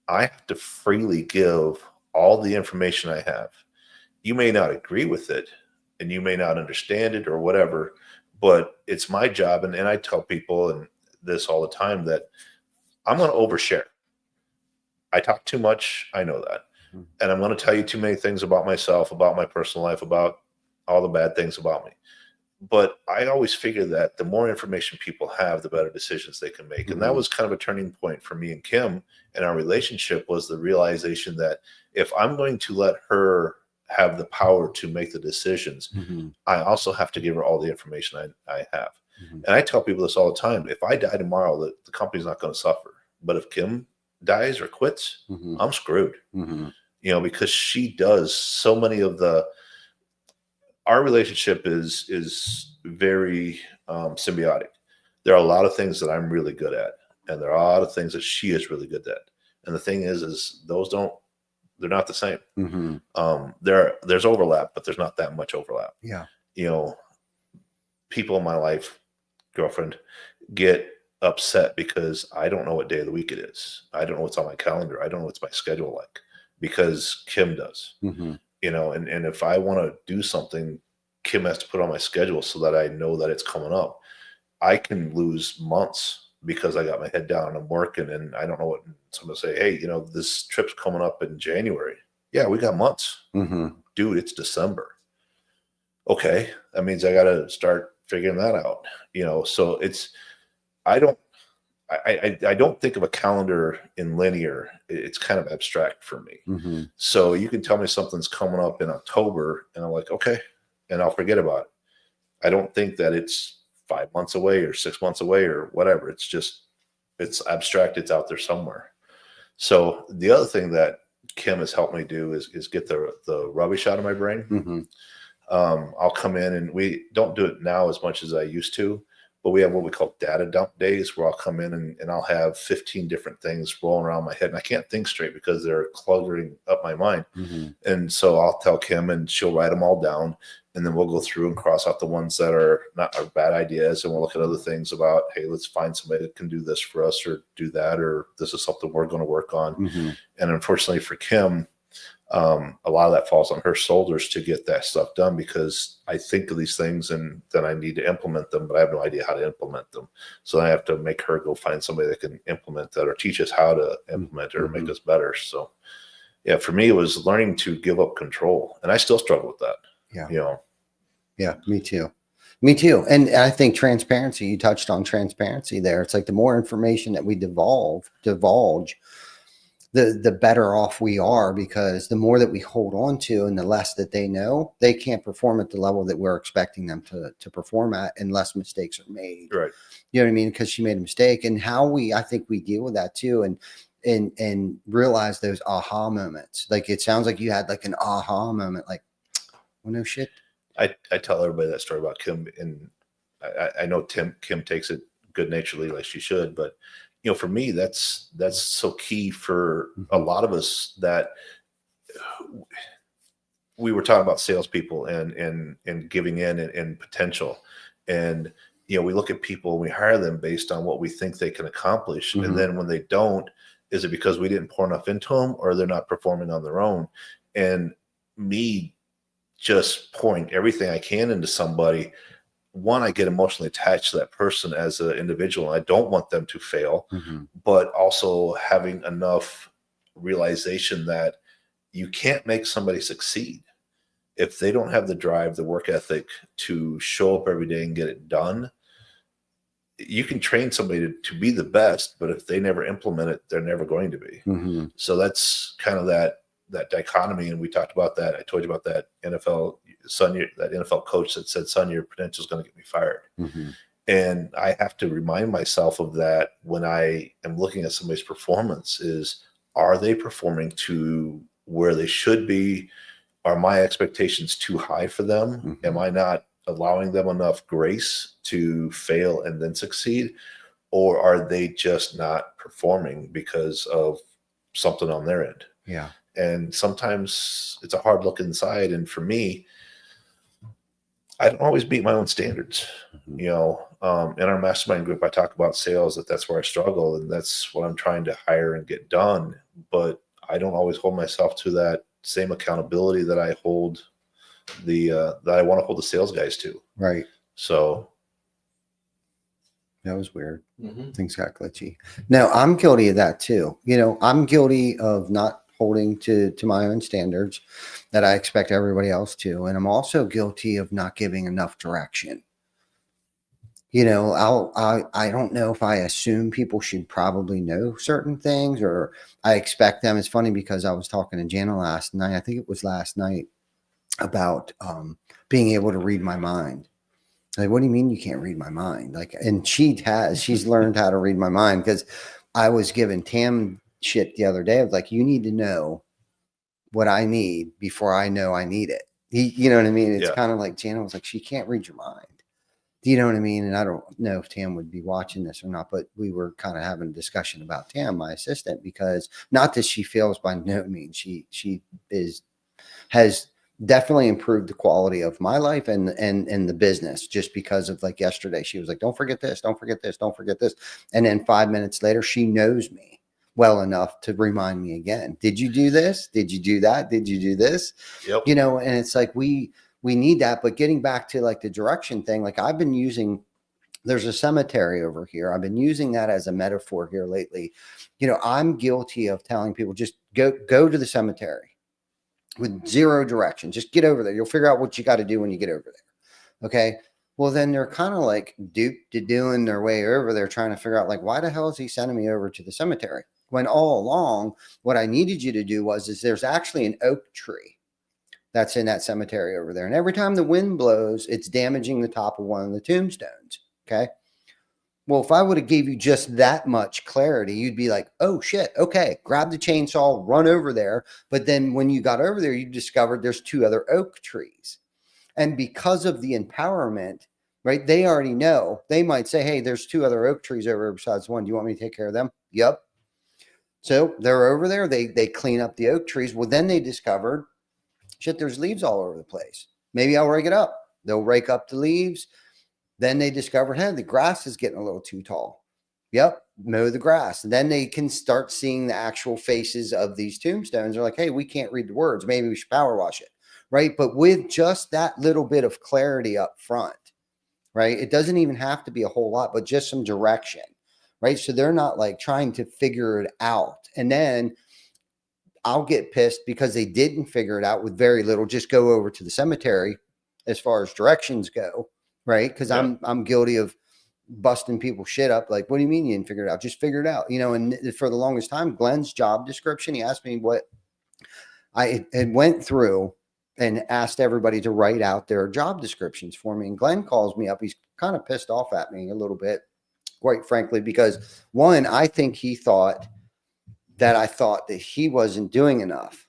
I have to freely give all the information I have. You may not agree with it and you may not understand it or whatever, but it's my job. And I tell people and this all the time that I'm going to overshare. I talk too much. I know that. And I'm going to tell you too many things about myself, about my personal life, about all the bad things about me. But I always figure that the more information people have, the better decisions they can make. And that was kind of a turning point for me and Kim in our relationship, was the realization that if I'm going to let her have the power to make the decisions, I also have to give her all the information I have. And I tell people this all the time. If I die tomorrow, the company's not going to suffer. But if Kim dies or quits, I'm screwed. Because she does so many of our relationship is very symbiotic. There are a lot of things that I'm really good at, and there are a lot of things that she is really good at. And the thing is they're not the same. There's overlap, but there's not that much overlap. Yeah. People in my life, girlfriend, get upset because I don't know what day of the week it is. I don't know what's on my calendar. I don't know what's my schedule like, because Kim does. And if I want to do something, Kim has to put on my schedule so that I know that it's coming up. I can lose months because I got my head down and I'm working and I don't know what. Someone say, hey, this trip's coming up in January. Yeah, we got months. Dude, it's December. Okay, that means I got to start figuring that out. So I don't think of a calendar in linear. It's kind of abstract for me. So you can tell me something's coming up in October and I'm like, okay, and I'll forget about it. I don't think that it's 5 months away or 6 months away or whatever. It's abstract. It's out there somewhere. So the other thing that Kim has helped me do is get the rubbish out of my brain. I'll come in, and we don't do it now as much as I used to, but we have what we call data dump days, where I'll come in and I'll have 15 different things rolling around my head, and I can't think straight because they're cluttering up my mind. And so I'll tell Kim, and she'll write them all down, and then we'll go through and cross out the ones that are bad ideas, and we'll look at other things about, hey, let's find somebody that can do this for us or do that, or this is something we're going to work on. And unfortunately for Kim, a lot of that falls on her shoulders to get that stuff done, because I think of these things and then I need to implement them, but I have no idea how to implement them. So I have to make her go find somebody that can implement that or teach us how to implement it or make us better. So yeah, for me, it was learning to give up control, and I still struggle with that. Yeah, me too. Me too. And I think transparency, you touched on transparency there. It's like the more information that we divulge, the better off we are, because the more that we hold on to and the less that they know, they can't perform at the level that we're expecting them to perform at unless mistakes are made. Right. You know what I mean? Because she made a mistake. And I think we deal with that too. And realize those aha moments. Like, it sounds like you had like an aha moment, like, well, no shit. I tell everybody that story about Kim, and I know Kim takes it good naturedly, like she should, but for me, that's so key for a lot of us, that we were talking about salespeople and giving in and potential. And, we look at people and we hire them based on what we think they can accomplish. And then when they don't, is it because we didn't pour enough into them, or they're not performing on their own? And me just pouring everything I can into somebody, one, I get emotionally attached to that person as an individual, and I don't want them to fail, but also having enough realization that you can't make somebody succeed if they don't have the drive, the work ethic to show up every day and get it done. You can train somebody to be the best, but if they never implement it, they're never going to be. So that's kind of that dichotomy. And we talked about that. I told you about that NFL coach that said, son, your potential is going to get me fired. And I have to remind myself of that when I am looking at somebody's performance, is, are they performing to where they should be? Are my expectations too high for them? Am I not allowing them enough grace to fail and then succeed, or are they just not performing because of something on their end? Yeah. And sometimes it's a hard look inside. And for me, I don't always meet my own standards. In our mastermind group, I talk about sales, that's where I struggle, and that's what I'm trying to hire and get done. But I don't always hold myself to that same accountability that I hold that I want to hold the sales guys to. Right. So that was weird. Things got glitchy. No, I'm guilty of that too. I'm guilty of not holding to my own standards that I expect everybody else to. And I'm also guilty of not giving enough direction. I don't know if I assume people should probably know certain things, or I expect them. It's funny because I was talking to Jana last night. I think it was last night, about being able to read my mind. Like, what do you mean you can't read my mind? Like, and she's learned how to read my mind, because I was giving Tam shit the other day. I was like, you need to know what I need before I know I need it. You know what I mean? It's kind of like Jana was like, she can't read your mind. Do you know what I mean? And I don't know if Tam would be watching this or not, but we were kind of having a discussion about Tam, my assistant, because not that she fails by no means. She has definitely improved the quality of my life and the business, just because of, like, yesterday, she was like, don't forget this, don't forget this, don't forget this. And then 5 minutes later, she knows me well enough to remind me again. Did you do this? Did you do that? Did you do this? Yep. And it's like, we need that. But getting back to, like, the direction thing, like, I've been using, there's a cemetery over here. I've been using that as a metaphor here lately. I'm guilty of telling people, just go to the cemetery with zero direction. Just get over there. You'll figure out what you got to do when you get over there. Okay. Well, then they're kind of like duped to doing their way over there, trying to figure out, like, why the hell is he sending me over to the cemetery? When all along, what I needed you to do is there's actually an oak tree that's in that cemetery over there. And every time the wind blows, it's damaging the top of one of the tombstones. Okay. Well, if I would have gave you just that much clarity, you'd be like, oh shit, okay, grab the chainsaw, run over there. But then when you got over there, you discovered there's 2 other oak trees. And because of the empowerment, right, they already know. They might say, hey, there's 2 other oak trees over besides one. Do you want me to take care of them? Yep. So they're over there. They clean up the oak trees. Well, then they discovered, shit, there's leaves all over the place. Maybe I'll rake it up. They'll rake up the leaves. Then they discovered, hey, the grass is getting a little too tall. Yep, mow the grass. And then they can start seeing the actual faces of these tombstones. They're like, hey, we can't read the words. Maybe we should power wash it, right? But with just that little bit of clarity up front, right? It doesn't even have to be a whole lot, but just some direction, right? So they're not like trying to figure it out. And then I'll get pissed because they didn't figure it out with very little. Just go over to the cemetery as far as directions go, right? Because I'm guilty of busting people's shit up. Like, what do you mean you didn't figure it out? Just figure it out. And for the longest time, Glenn's job description, he asked me what I had went through and asked everybody to write out their job descriptions for me. And Glenn calls me up. He's kind of pissed off at me a little bit, quite frankly, because one, I think he thought that I thought that he wasn't doing enough.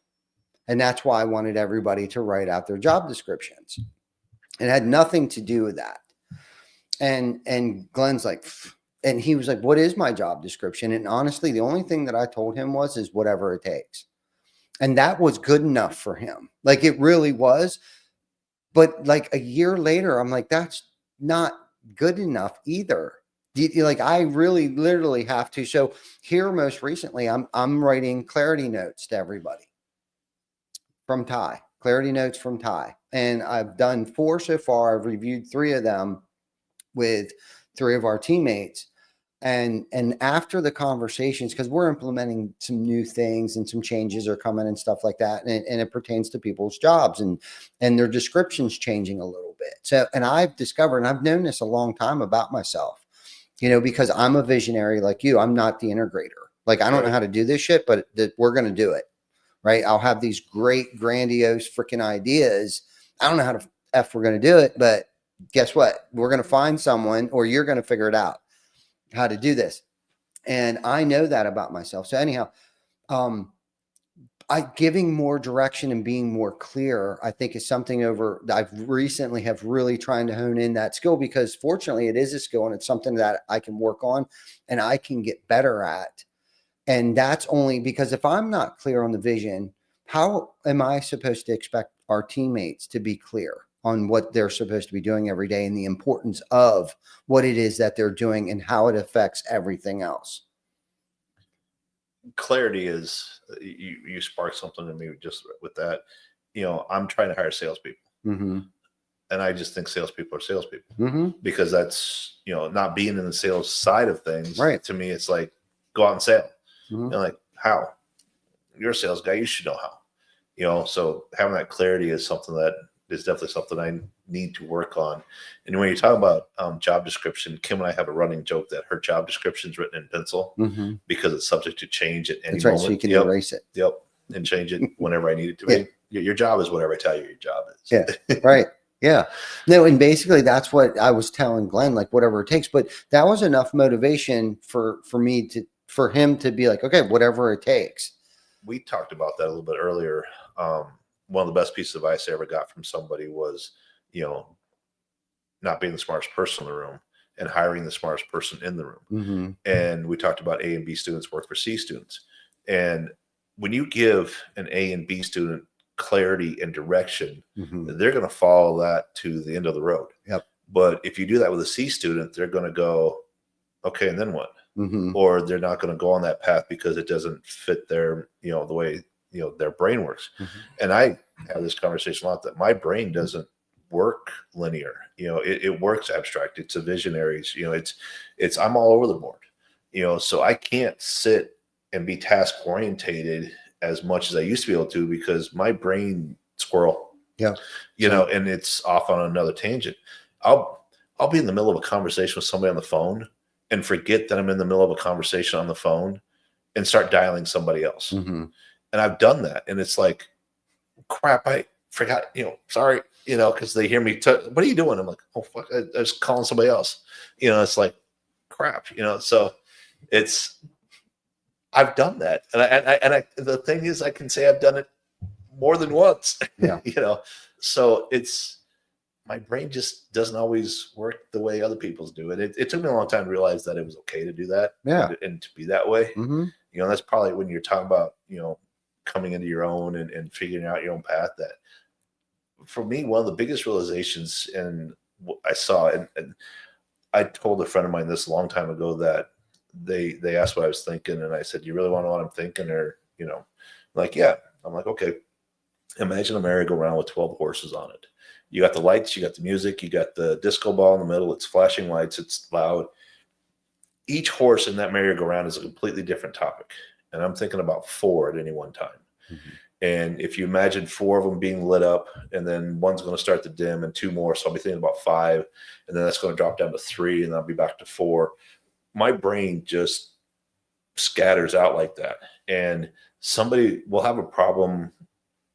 And that's why I wanted everybody to write out their job descriptions. It had nothing to do with that. And Glenn's like, and he was like, what is my job description? And honestly, the only thing that I told him is whatever it takes. And that was good enough for him. Like, it really was. But like a year later, I'm like, that's not good enough either. Like, I really literally have to. So here, most recently, I'm writing clarity notes to everybody from Ty, clarity notes from Ty. And I've done 4 so far. I've reviewed 3 of them with 3 of our teammates. And after the conversations, because we're implementing some new things and some changes are coming and stuff like that. And it pertains to people's jobs and their descriptions changing a little bit. So, and I've discovered, and I've known this a long time about myself, because I'm a visionary like you. I'm not the integrator. Like, I don't know how to do this shit, but we're going to do it. Right. I'll have these great, grandiose freaking ideas. I don't know how to F we're going to do it, but guess what? We're going to find someone, or you're going to figure it out how to do this. And I know that about myself. So anyhow, giving more direction and being more clear, I think, is something I've recently have really trying to hone in that skill, because fortunately it is a skill and it's something that I can work on and I can get better at. And that's only because if I'm not clear on the vision, how am I supposed to expect our teammates to be clear on what they're supposed to be doing every day and the importance of what it is that they're doing and how it affects everything else? Clarity is, you spark something in me just with that. I'm trying to hire salespeople, Mm-hmm. and I just think salespeople are salespeople, Mm-hmm. because that's, not being in the sales side of things. Right. To me, it's like, go out and sell. Mm-hmm. Like, how? You're a sales guy, you should know how. So having that clarity is something that is definitely something I need to work on. And when you talk about job description, Kim and I have a running joke that her job description is written in pencil, Mm-hmm. because it's subject to change at any That's right. moment. So you can erase it. Yep. And change it whenever I need it to be. Your job is whatever I tell you your job is. Yeah. Right. Yeah. No, and basically that's what I was telling Glenn, like whatever it takes. But that was enough motivation for him to be like, okay, whatever it takes. We talked about that a little bit earlier. One of the best pieces of advice I ever got from somebody was, not being the smartest person in the room and hiring the smartest person in the room. Mm-hmm. And we talked about A and B students work for C students. And when you give an A and B student clarity and direction, Mm-hmm. they're going to follow that to the end of the road. Yep. But if you do that with a C student, they're going to go, okay, and then what? Mm-hmm. Or they're not going to go on that path because it doesn't fit their, the way, their brain works. Mm-hmm. And I have this conversation a lot that my brain doesn't work linear. It works abstract. It's a visionary. It's I'm all over the board. So I can't sit and be task orientated as much as I used to be able to, because my brain squirrel. Yeah. And it's off on another tangent. I'll be in the middle of a conversation with somebody on the phone and forget that I'm in the middle of a conversation on the phone and start dialing somebody else. Mm-hmm. And I've done that. And it's like, crap, I forgot, sorry, because they hear me, what are you doing? I'm like, oh, fuck, I was calling somebody else. It's like, crap, so I've done that. And the thing is, I can say I've done it more than once, Yeah. So my brain just doesn't always work the way other people's do it. It took me a long time to realize that it was okay to do that. Yeah. And to be that way. Mm-hmm. That's probably when you're talking about, coming into your own and figuring out your own path. That for me, one of the biggest realizations, and I saw, and I told a friend of mine this a long time ago, that they asked what I was thinking. And I said, you really want to know what I'm thinking? Or, like, yeah. I'm like, okay, imagine a merry-go-round with 12 horses on it. You got the lights, you got the music, you got the disco ball in the middle. It's flashing lights. It's loud. Each horse in that merry-go-round is a completely different topic. And I'm thinking about 4 at any one time. Mm-hmm. And if you imagine 4 of them being lit up, and then one's going to start to dim and 2 more. So I'll be thinking about 5, and then that's going to drop down to 3, and then I'll be back to 4. My brain just scatters out like that. And somebody will have a problem,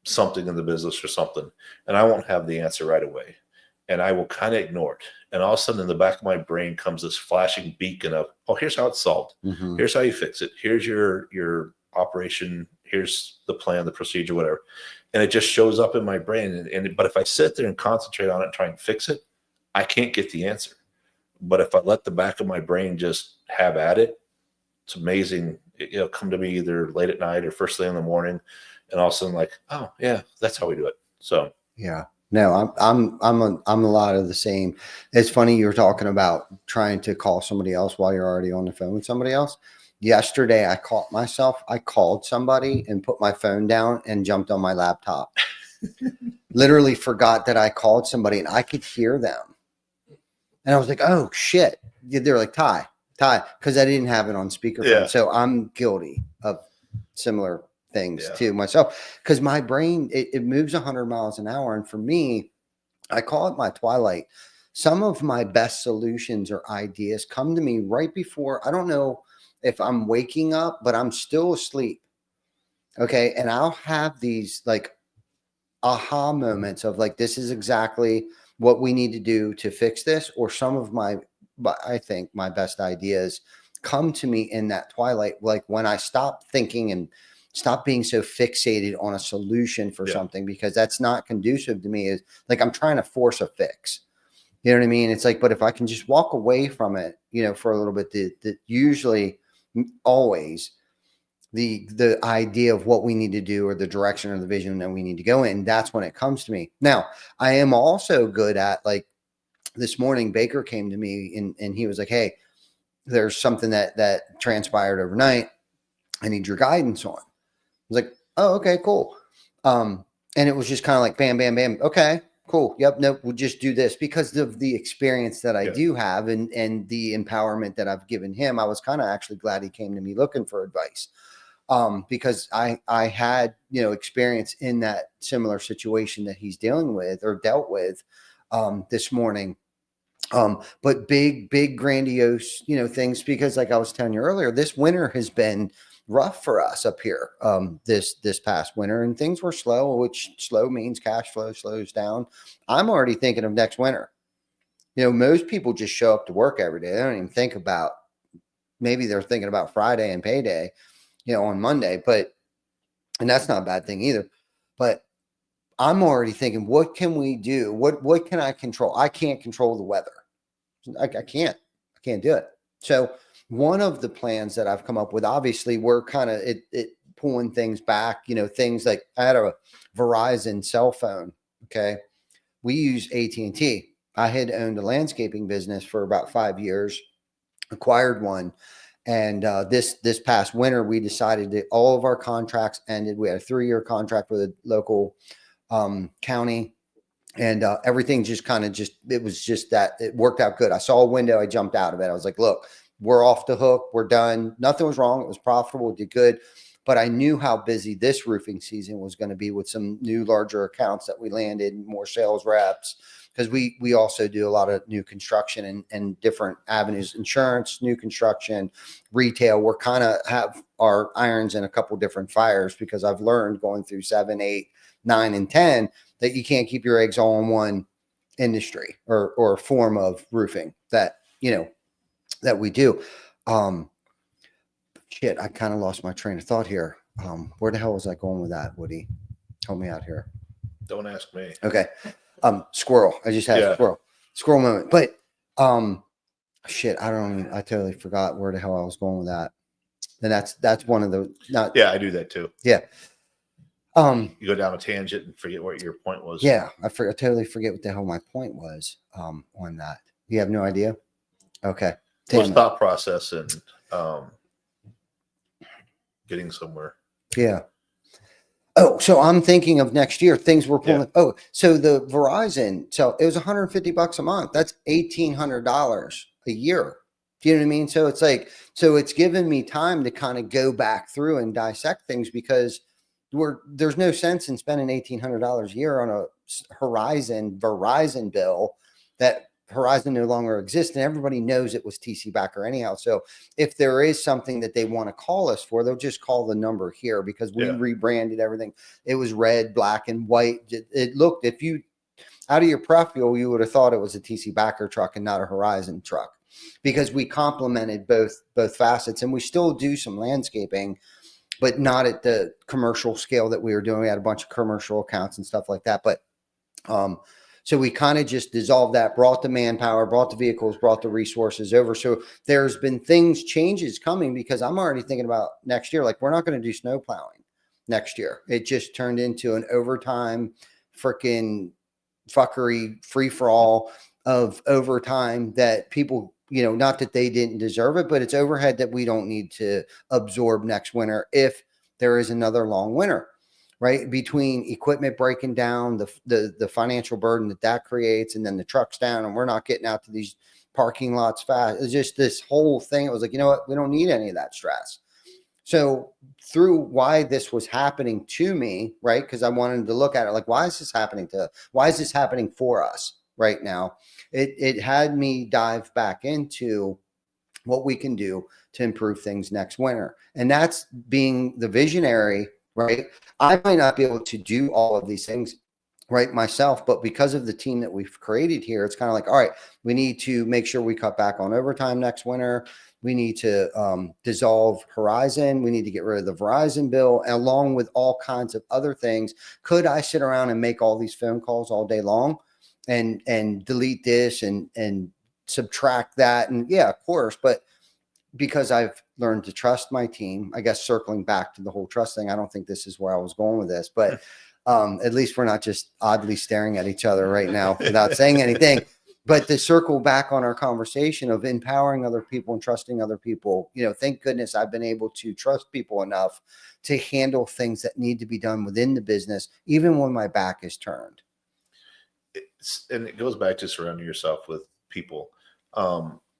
something in the business or something, and I won't have the answer right away. And I will kind of ignore it. And all of a sudden in the back of my brain comes this flashing beacon of, oh, here's how it's solved. Mm-hmm. Here's how you fix it. Here's your operation. Here's the plan, the procedure, whatever. And it just shows up in my brain. But if I sit there and concentrate on it and try and fix it, I can't get the answer. But if I let the back of my brain just have at it, it's amazing. It'll come to me either late at night or first thing in the morning. And all of a sudden, like, oh yeah, that's how we do it. So yeah. No, I'm a lot of the same. It's funny you were talking about trying to call somebody else while you're already on the phone with somebody else. Yesterday, I caught myself. I called somebody and put my phone down and jumped on my laptop. Literally forgot that I called somebody and I could hear them. And I was like, oh shit. They're like, Ty, because I didn't have it on speakerphone. Yeah. So I'm guilty of similar things to myself, because my brain, it moves 100 miles an hour. And for me, I call it my twilight. Some of my best solutions or ideas come to me right before, I don't know if I'm waking up, but I'm still asleep. Okay. And I'll have these like aha moments of like, this is exactly what we need to do to fix this. Or some of I think my best ideas come to me in that twilight, like when I stop thinking and stop being so fixated on a solution for something, because that's not conducive to me. Is like, I'm trying to force a fix. You know what I mean? It's like, but if I can just walk away from it, for a little bit, that usually always the idea of what we need to do, or the direction or the vision that we need to go in, that's when it comes to me. Now, I am also good at, like, this morning, Baker came to me and he was like, hey, there's something that transpired overnight. I need your guidance on. I was like, oh, okay, cool. And it was just kind of like, bam, bam, bam. Okay, cool. Yep. Nope. We'll just do this, because of the experience that I do have, and the empowerment that I've given him. I was kind of actually glad he came to me looking for advice, because I had, experience in that similar situation that he's dealing with, or dealt with, this morning. But big, grandiose, things, because like I was telling you earlier, this winter has been rough for us up here, this past winter, and things were slow, which slow means cash flow slows down. I'm already thinking of next winter. Most people just show up to work every day. They don't even think about, maybe they're thinking about Friday and payday, on Monday, and that's not a bad thing either. But I'm already thinking, what can we do? What can I control? I can't control the weather. I can't do it. So one of the plans that I've come up with, obviously we're kind of it pulling things back, things like, I had a Verizon cell phone. Okay. We use AT&T. I had owned a landscaping business for about 5 years, acquired one. And this past winter, we decided that all of our contracts ended. We had a 3-year contract with a local county, and everything just kind of it was just that it worked out good. I saw a window. I jumped out of it. I was like, look, we're off the hook. We're done. Nothing was wrong. It was profitable. It did good. But I knew how busy this roofing season was going to be with some new larger accounts that we landed, more sales reps, because we also do a lot of new construction and different avenues, insurance, new construction, retail. We're kind of have our irons in a couple different fires, because I've learned going through 7, 8, 9, and 10 that you can't keep your eggs all in one industry or form of roofing that we do. Shit, I kind of lost my train of thought here. Where the hell was I going with that, Woody? Help me out here. Don't ask me. Okay. Squirrel. I just had a squirrel moment. But shit, I totally forgot where the hell I was going with that. And that's one of the I do that too. Yeah. You go down a tangent and forget what your point was. Yeah, I totally forget what the hell my point was on that. You have no idea? Okay. What's thought process and getting somewhere? Yeah. Oh, so I'm thinking of next year. Things were pulling. Yeah. Oh, so the Verizon. So it was $150 a month. That's $1,800 a year. Do you know what I mean? So it's like, it's given me time to kind of go back through and dissect things, because there's no sense in spending $1,800 a year on a Verizon bill that Horizon no longer exists, and everybody knows it was TC Backer anyhow. So if there is something that they want to call us for, they'll just call the number here, because we rebranded everything. It was red, black, and white. It looked, if you out of your profile, you would have thought it was a TC Backer truck and not a Horizon truck, because we complemented both facets, and we still do some landscaping, but not at the commercial scale that we were doing. We had a bunch of commercial accounts and stuff like that. But so we kind of just dissolved that, brought the manpower, brought the vehicles, brought the resources over. So there's been changes coming, because I'm already thinking about next year. Like, we're not going to do snow plowing next year. It just turned into an overtime freaking fuckery free for all of overtime that people, not that they didn't deserve it, but it's overhead that we don't need to absorb next winter if there is another long winter. Right, between equipment breaking down, the financial burden that creates, and then the trucks down, and we're not getting out to these parking lots fast. It's just this whole thing. It was like, you know what? We don't need any of that stress. So through why this was happening to me, right? Because I wanted to look at it like, why is this happening for us right now? It had me dive back into what we can do to improve things next winter, and that's being the visionary. Right. I might not be able to do all of these things right myself, but because of the team that we've created here, it's kind of like, all right, we need to make sure we cut back on overtime next winter. We need to dissolve Horizon. We need to get rid of the Verizon bill, along with all kinds of other things. Could I sit around and make all these phone calls all day long and delete this and subtract that? And yeah, of course, but because I've learned to trust my team, I guess circling back to the whole trust thing, I don't think this is where I was going with this, but at least we're not just oddly staring at each other right now without saying anything. But to circle back on our conversation of empowering other people and trusting other people, thank goodness I've been able to trust people enough to handle things that need to be done within the business, even when my back is turned. And it goes back to surrounding yourself with people.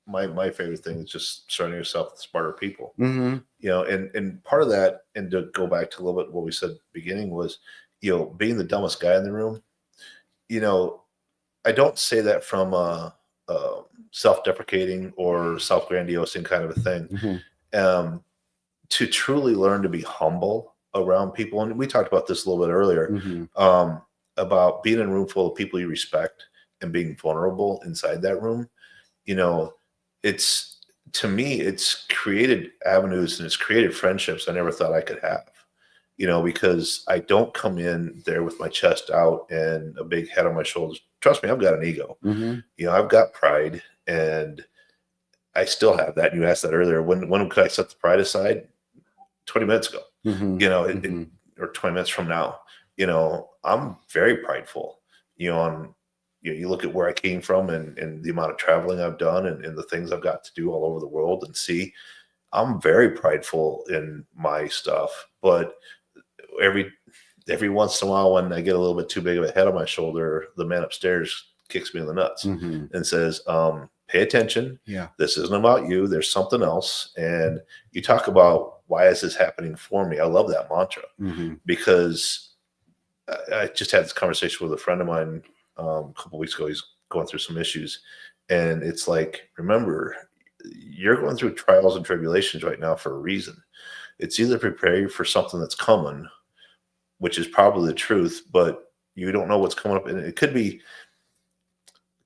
My favorite thing is just surrounding yourself with smarter people. Mm-hmm. And part of that, and to go back to a little bit what we said at the beginning was, being the dumbest guy in the room. I don't say that from a self-deprecating or self-grandiosing kind of a thing. Mm-hmm. To truly learn to be humble around people, and we talked about this a little bit earlier, Mm-hmm. About being in a room full of people you respect and being vulnerable inside that room. To me, it's created avenues and it's created friendships I never thought I could have. Because I don't come in there with my chest out and a big head on my shoulders. Trust me, I've got an ego. Mm-hmm. I've got pride, and I still have that. And you asked that earlier. When could I set the pride aside? 20 minutes ago. Mm-hmm. Mm-hmm. Or 20 minutes from now. I'm very prideful. You look at where I came from and the amount of traveling I've done and the things I've got to do all over the world and see. I'm very prideful in my stuff, but every once in a while, when I get a little bit too big of a head on my shoulder, the man upstairs kicks me in the nuts Mm-hmm. and says, pay attention. Yeah. This isn't about you. There's something else. And you talk about, why is this happening for me? I love that mantra. Mm-hmm. Because I just had this conversation with a friend of mine a couple of weeks ago. He's going through some issues, and it's like, remember, you're going through trials and tribulations right now for a reason. It's either prepare you for something that's coming, which is probably the truth, but you don't know what's coming up. And it could be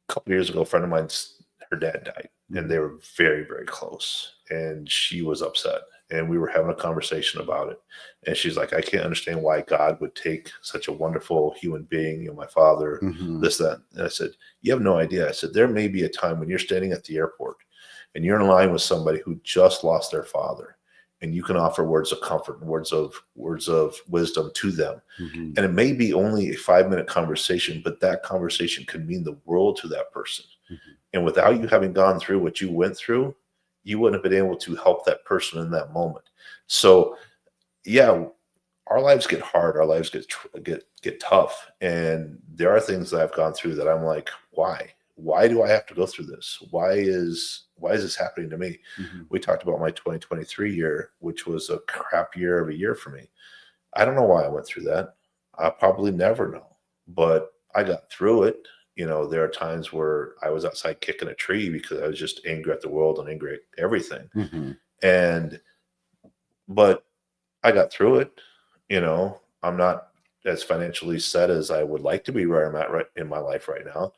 a couple of years ago, a friend of mine's, her dad died, and they were very, very close, and she was upset. And we were having a conversation about it. And she's like, I can't understand why God would take such a wonderful human being, my father, Mm-hmm. this, that. And I said, you have no idea. I said, there may be a time when you're standing at the airport and you're in line with somebody who just lost their father, and you can offer words of comfort and words of wisdom to them. Mm-hmm. And it may be only a 5-minute conversation, but that conversation could mean the world to that person. Mm-hmm. And without you having gone through what you went through, you wouldn't have been able to help that person in that moment. So yeah, our lives get hard. Our lives get tough. And there are things that I've gone through that I'm like, why do I have to go through this? Why is this happening to me? Mm-hmm. We talked about my 2023 year, which was a crap year of a year for me. I don't know why I went through that. I'll probably never know, but I got through it. There are times where I was outside kicking a tree because I was just angry at the world and angry at everything. Mm-hmm. But I got through it. I'm not as financially set as I would like to be where I'm at right in my life right now,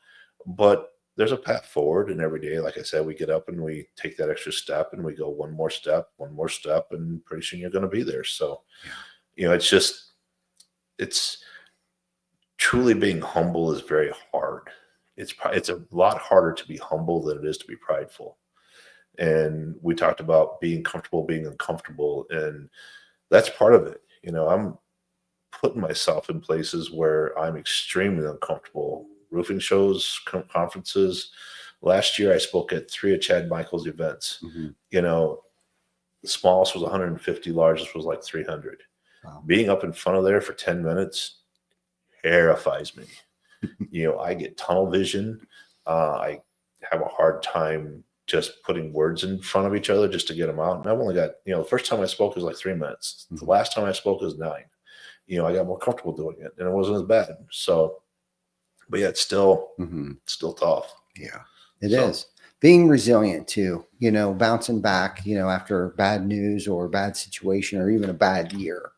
but there's a path forward. And every day, like I said, we get up and we take that extra step and we go one more step, and pretty soon you're going to be there. So, it's truly being humble is very hard. It's a lot harder to be humble than it is to be prideful. And we talked about being comfortable, being uncomfortable, and that's part of it. I'm putting myself in places where I'm extremely uncomfortable. Roofing shows, conferences. Last year, I spoke at 3 of Chad Michael's events. Mm-hmm. The smallest was 150, largest was like 300. Wow. Being up in front of there for 10 minutes terrifies me. I get tunnel vision. I have a hard time just putting words in front of each other just to get them out. And I've only got, the first time I spoke was like 3 minutes. Mm-hmm. The last time I spoke was 9. I got more comfortable doing it, and it wasn't as bad. So, but yeah, it's still tough. Yeah, it is. Being resilient too, bouncing back, after bad news or a bad situation or even a bad year,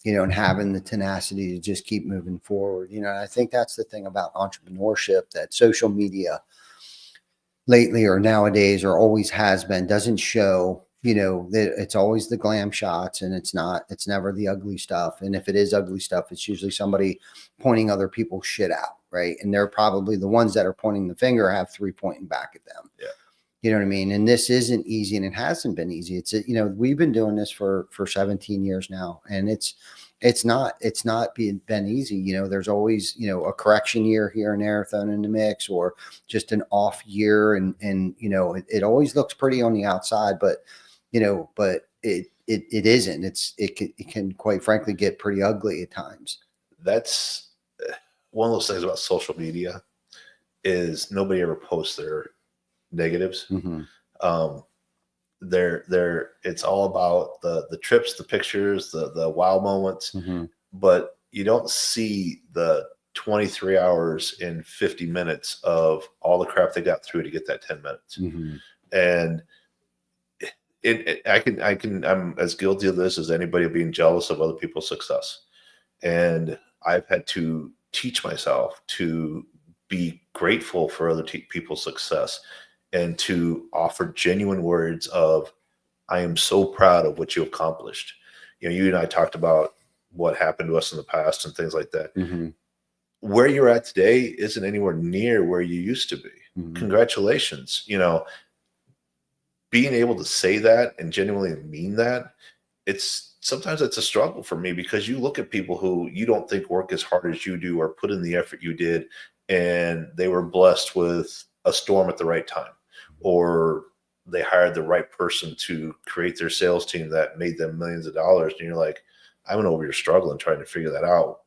and having the tenacity to just keep moving forward. I think that's the thing about entrepreneurship, that social media, lately or nowadays or always has been doesn't show, that it's always the glam shots, and it's never the ugly stuff. And if it is ugly stuff, it's usually somebody pointing other people's shit out, right? And they're probably the ones that are pointing the finger have three pointing back at them. Yeah. You know what I mean? And this isn't easy, and it hasn't been easy. We've been doing this for 17 years now, and it's not been easy. There's always, a correction year here and there thrown in the mix, or just an off year. And it always looks pretty on the outside, but it isn't. It can quite frankly get pretty ugly at times. That's one of those things about social media is nobody ever posts their negatives. Mm-hmm. It's all about the trips, the pictures, the wow moments, Mm-hmm. but you don't see the 23 hours and 50 minutes of all the crap they got through to get that 10 minutes. Mm-hmm. And I'm as guilty of this as anybody of being jealous of other people's success. And I've had to teach myself to be grateful for other people's success, and to offer genuine words of, I am so proud of what you accomplished. You and I talked about what happened to us in the past and things like that. Mm-hmm. Where you're at today isn't anywhere near where you used to be. Mm-hmm. Congratulations. Being able to say that and genuinely mean that, sometimes it's a struggle for me, because you look at people who you don't think work as hard as you do or put in the effort you did, and they were blessed with a storm at the right time, or they hired the right person to create their sales team that made them millions of dollars. And you're like, I went over here struggling trying to figure that out.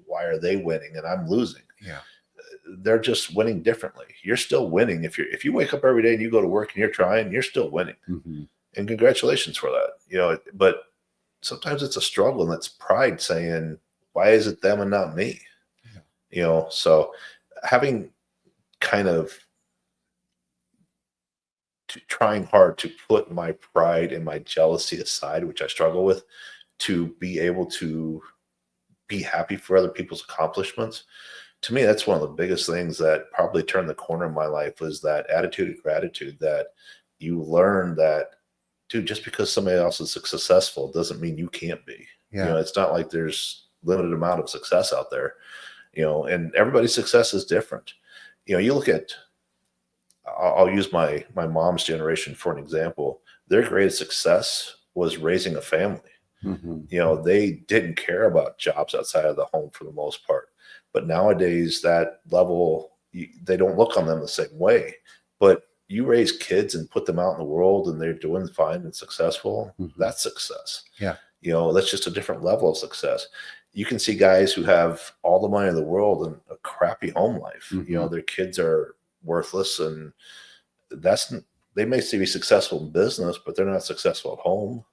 Why are they winning and I'm losing? Yeah. They're just winning differently. You're still winning. If you wake up every day and you go to work and you're trying, you're still winning. Mm-hmm. And congratulations for that. But sometimes it's a struggle, and that's pride saying, why is it them and not me? Yeah. So having kind of trying hard to put my pride and my jealousy aside, which I struggle with, to be able to be happy for other people's accomplishments. To me, that's one of the biggest things that probably turned the corner in my life, was that attitude of gratitude, that you learn that, dude, just because somebody else is successful doesn't mean you can't be. Yeah. It's not like there's limited amount of success out there, and everybody's success is different. You look at, I'll use my mom's generation for an example. Their greatest success was raising a family. Mm-hmm. They didn't care about jobs outside of the home for the most part. But nowadays, that level, they don't look on them the same way. But you raise kids and put them out in the world and they're doing fine and successful, Mm-hmm. that's success. Yeah. That's just a different level of success. You can see guys who have all the money in the world and a crappy home life. Mm-hmm. Their kids are worthless, and they may be successful in business, but they're not successful at home.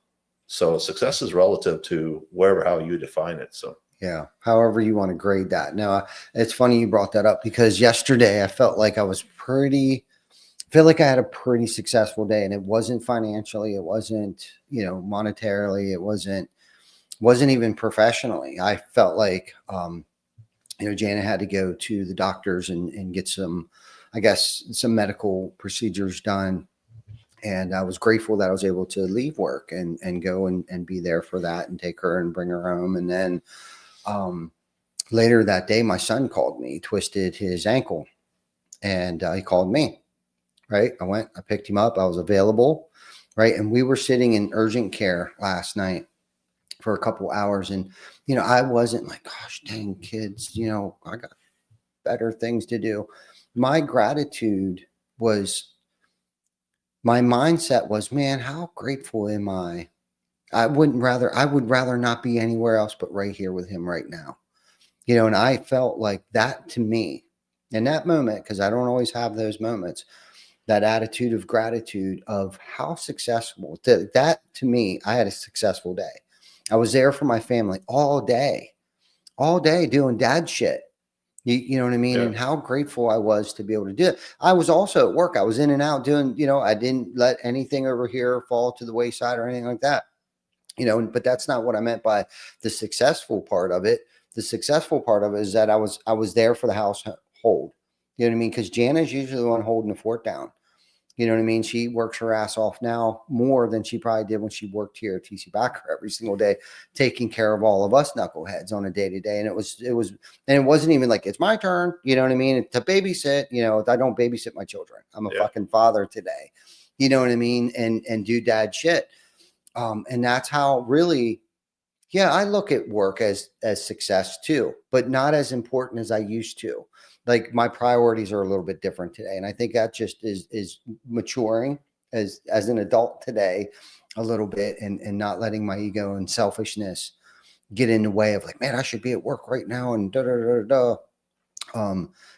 So success is relative to how you define it. So yeah, however you want to grade that. Now, it's funny you brought that up, because yesterday I felt like I had a pretty successful day, and it wasn't financially, it wasn't, monetarily, it wasn't even professionally. I felt like, Jana had to go to the doctors and get some medical procedures done. And I was grateful that I was able to leave work and go and be there for that, and take her and bring her home. And then later that day, my son called me, twisted his ankle, and he called me. Right. I picked him up. I was available. Right. And we were sitting in urgent care last night for a couple hours. And, I wasn't like, gosh, dang kids, I got better things to do. My mindset was, man, how grateful am I? I would rather not be anywhere else but right here with him right now. And I felt like that, to me, in that moment, because I don't always have those moments, that attitude of gratitude of how successful that to me, I had a successful day. I was there for my family all day doing dad shit. You know what I mean? Yeah. And how grateful I was to be able to do it. I was also at work. I was in and out doing, I didn't let anything over here fall to the wayside or anything like that. But that's not what I meant by the successful part of it. The successful part of it is that I was there for the household. You know what I mean? Because Jana's usually the one holding the fort down. You know what I mean? She works her ass off now more than she probably did when she worked here at TC Backer every single day, taking care of all of us knuckleheads on a day to day. And it wasn't even like, it's my turn. You know what I mean? To babysit, I don't babysit my children. I'm a fucking father today. You know what I mean? And do dad shit. And that's how really, I look at work as success too, but not as important as I used to. Like my priorities are a little bit different today. And I think that just is maturing as an adult today a little bit, and not letting my ego and selfishness get in the way of like, man, I should be at work right now and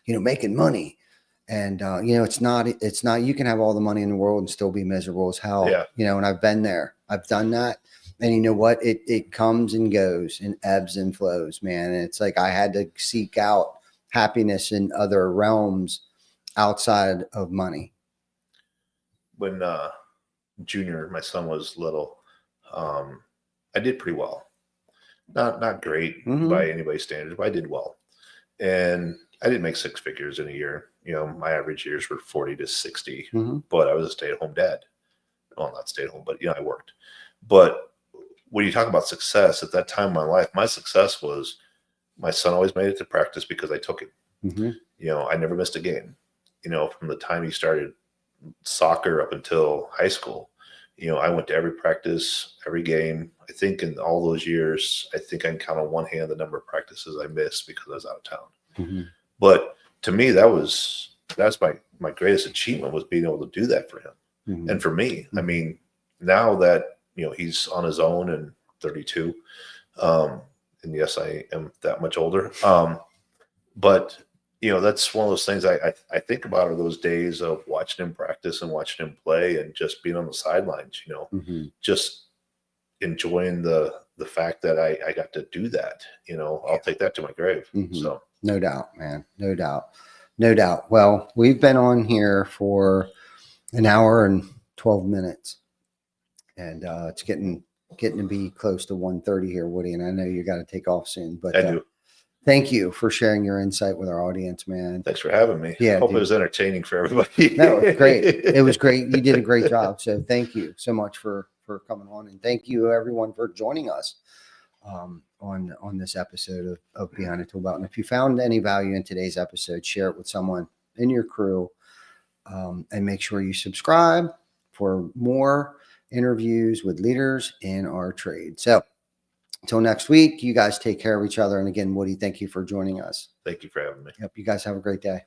making money. And it's not, you can have all the money in the world and still be miserable as hell. And I've been there. I've done that. And you know what? It comes and goes and ebbs and flows, man. And it's like I had to seek out happiness in other realms outside of money. When Junior, my son, was little, I did pretty well. Not great by anybody's standards, but I did well. And I didn't make six figures in a year. My average years were 40 to 60, but I was a stay-at-home dad. Well, not stay-at-home, but I worked. But when you talk about success at that time in my life, my success was my son always made it to practice because I took him. I never missed a game. From the time he started soccer up until high school, I went to every practice, every game. I think in all those years, I think I can count on one hand the number of practices I missed because I was out of town. But to me, that's my greatest achievement, was being able to do that for him. And for me, I mean, now that he's on his own and 32, and yes, I am that much older. But that's one of those things I think about, are those days of watching him practice and watching him play and just being on the sidelines, just enjoying the fact that I got to do that. I'll take that to my grave. So no doubt, man. No doubt. Well, we've been on here for an hour and 12 minutes, and it's getting to be close to 1:30 here, Woody. And I know you got to take off soon, but I do. Thank you for sharing your insight with our audience, man. Thanks for having me. Yeah, hope it was entertaining for everybody. No, it was great. It was great. You did a great job. So thank you so much for coming on, and thank you everyone for joining us on this episode of Behind the ToolBelt. And if you found any value in today's episode, share it with someone in your crew, and make sure you subscribe for more interviews with leaders in our trade. So until next week, you guys take care of each other. And again, Woody, thank you for joining us. Thank you for having me. Yep. You guys have a great day.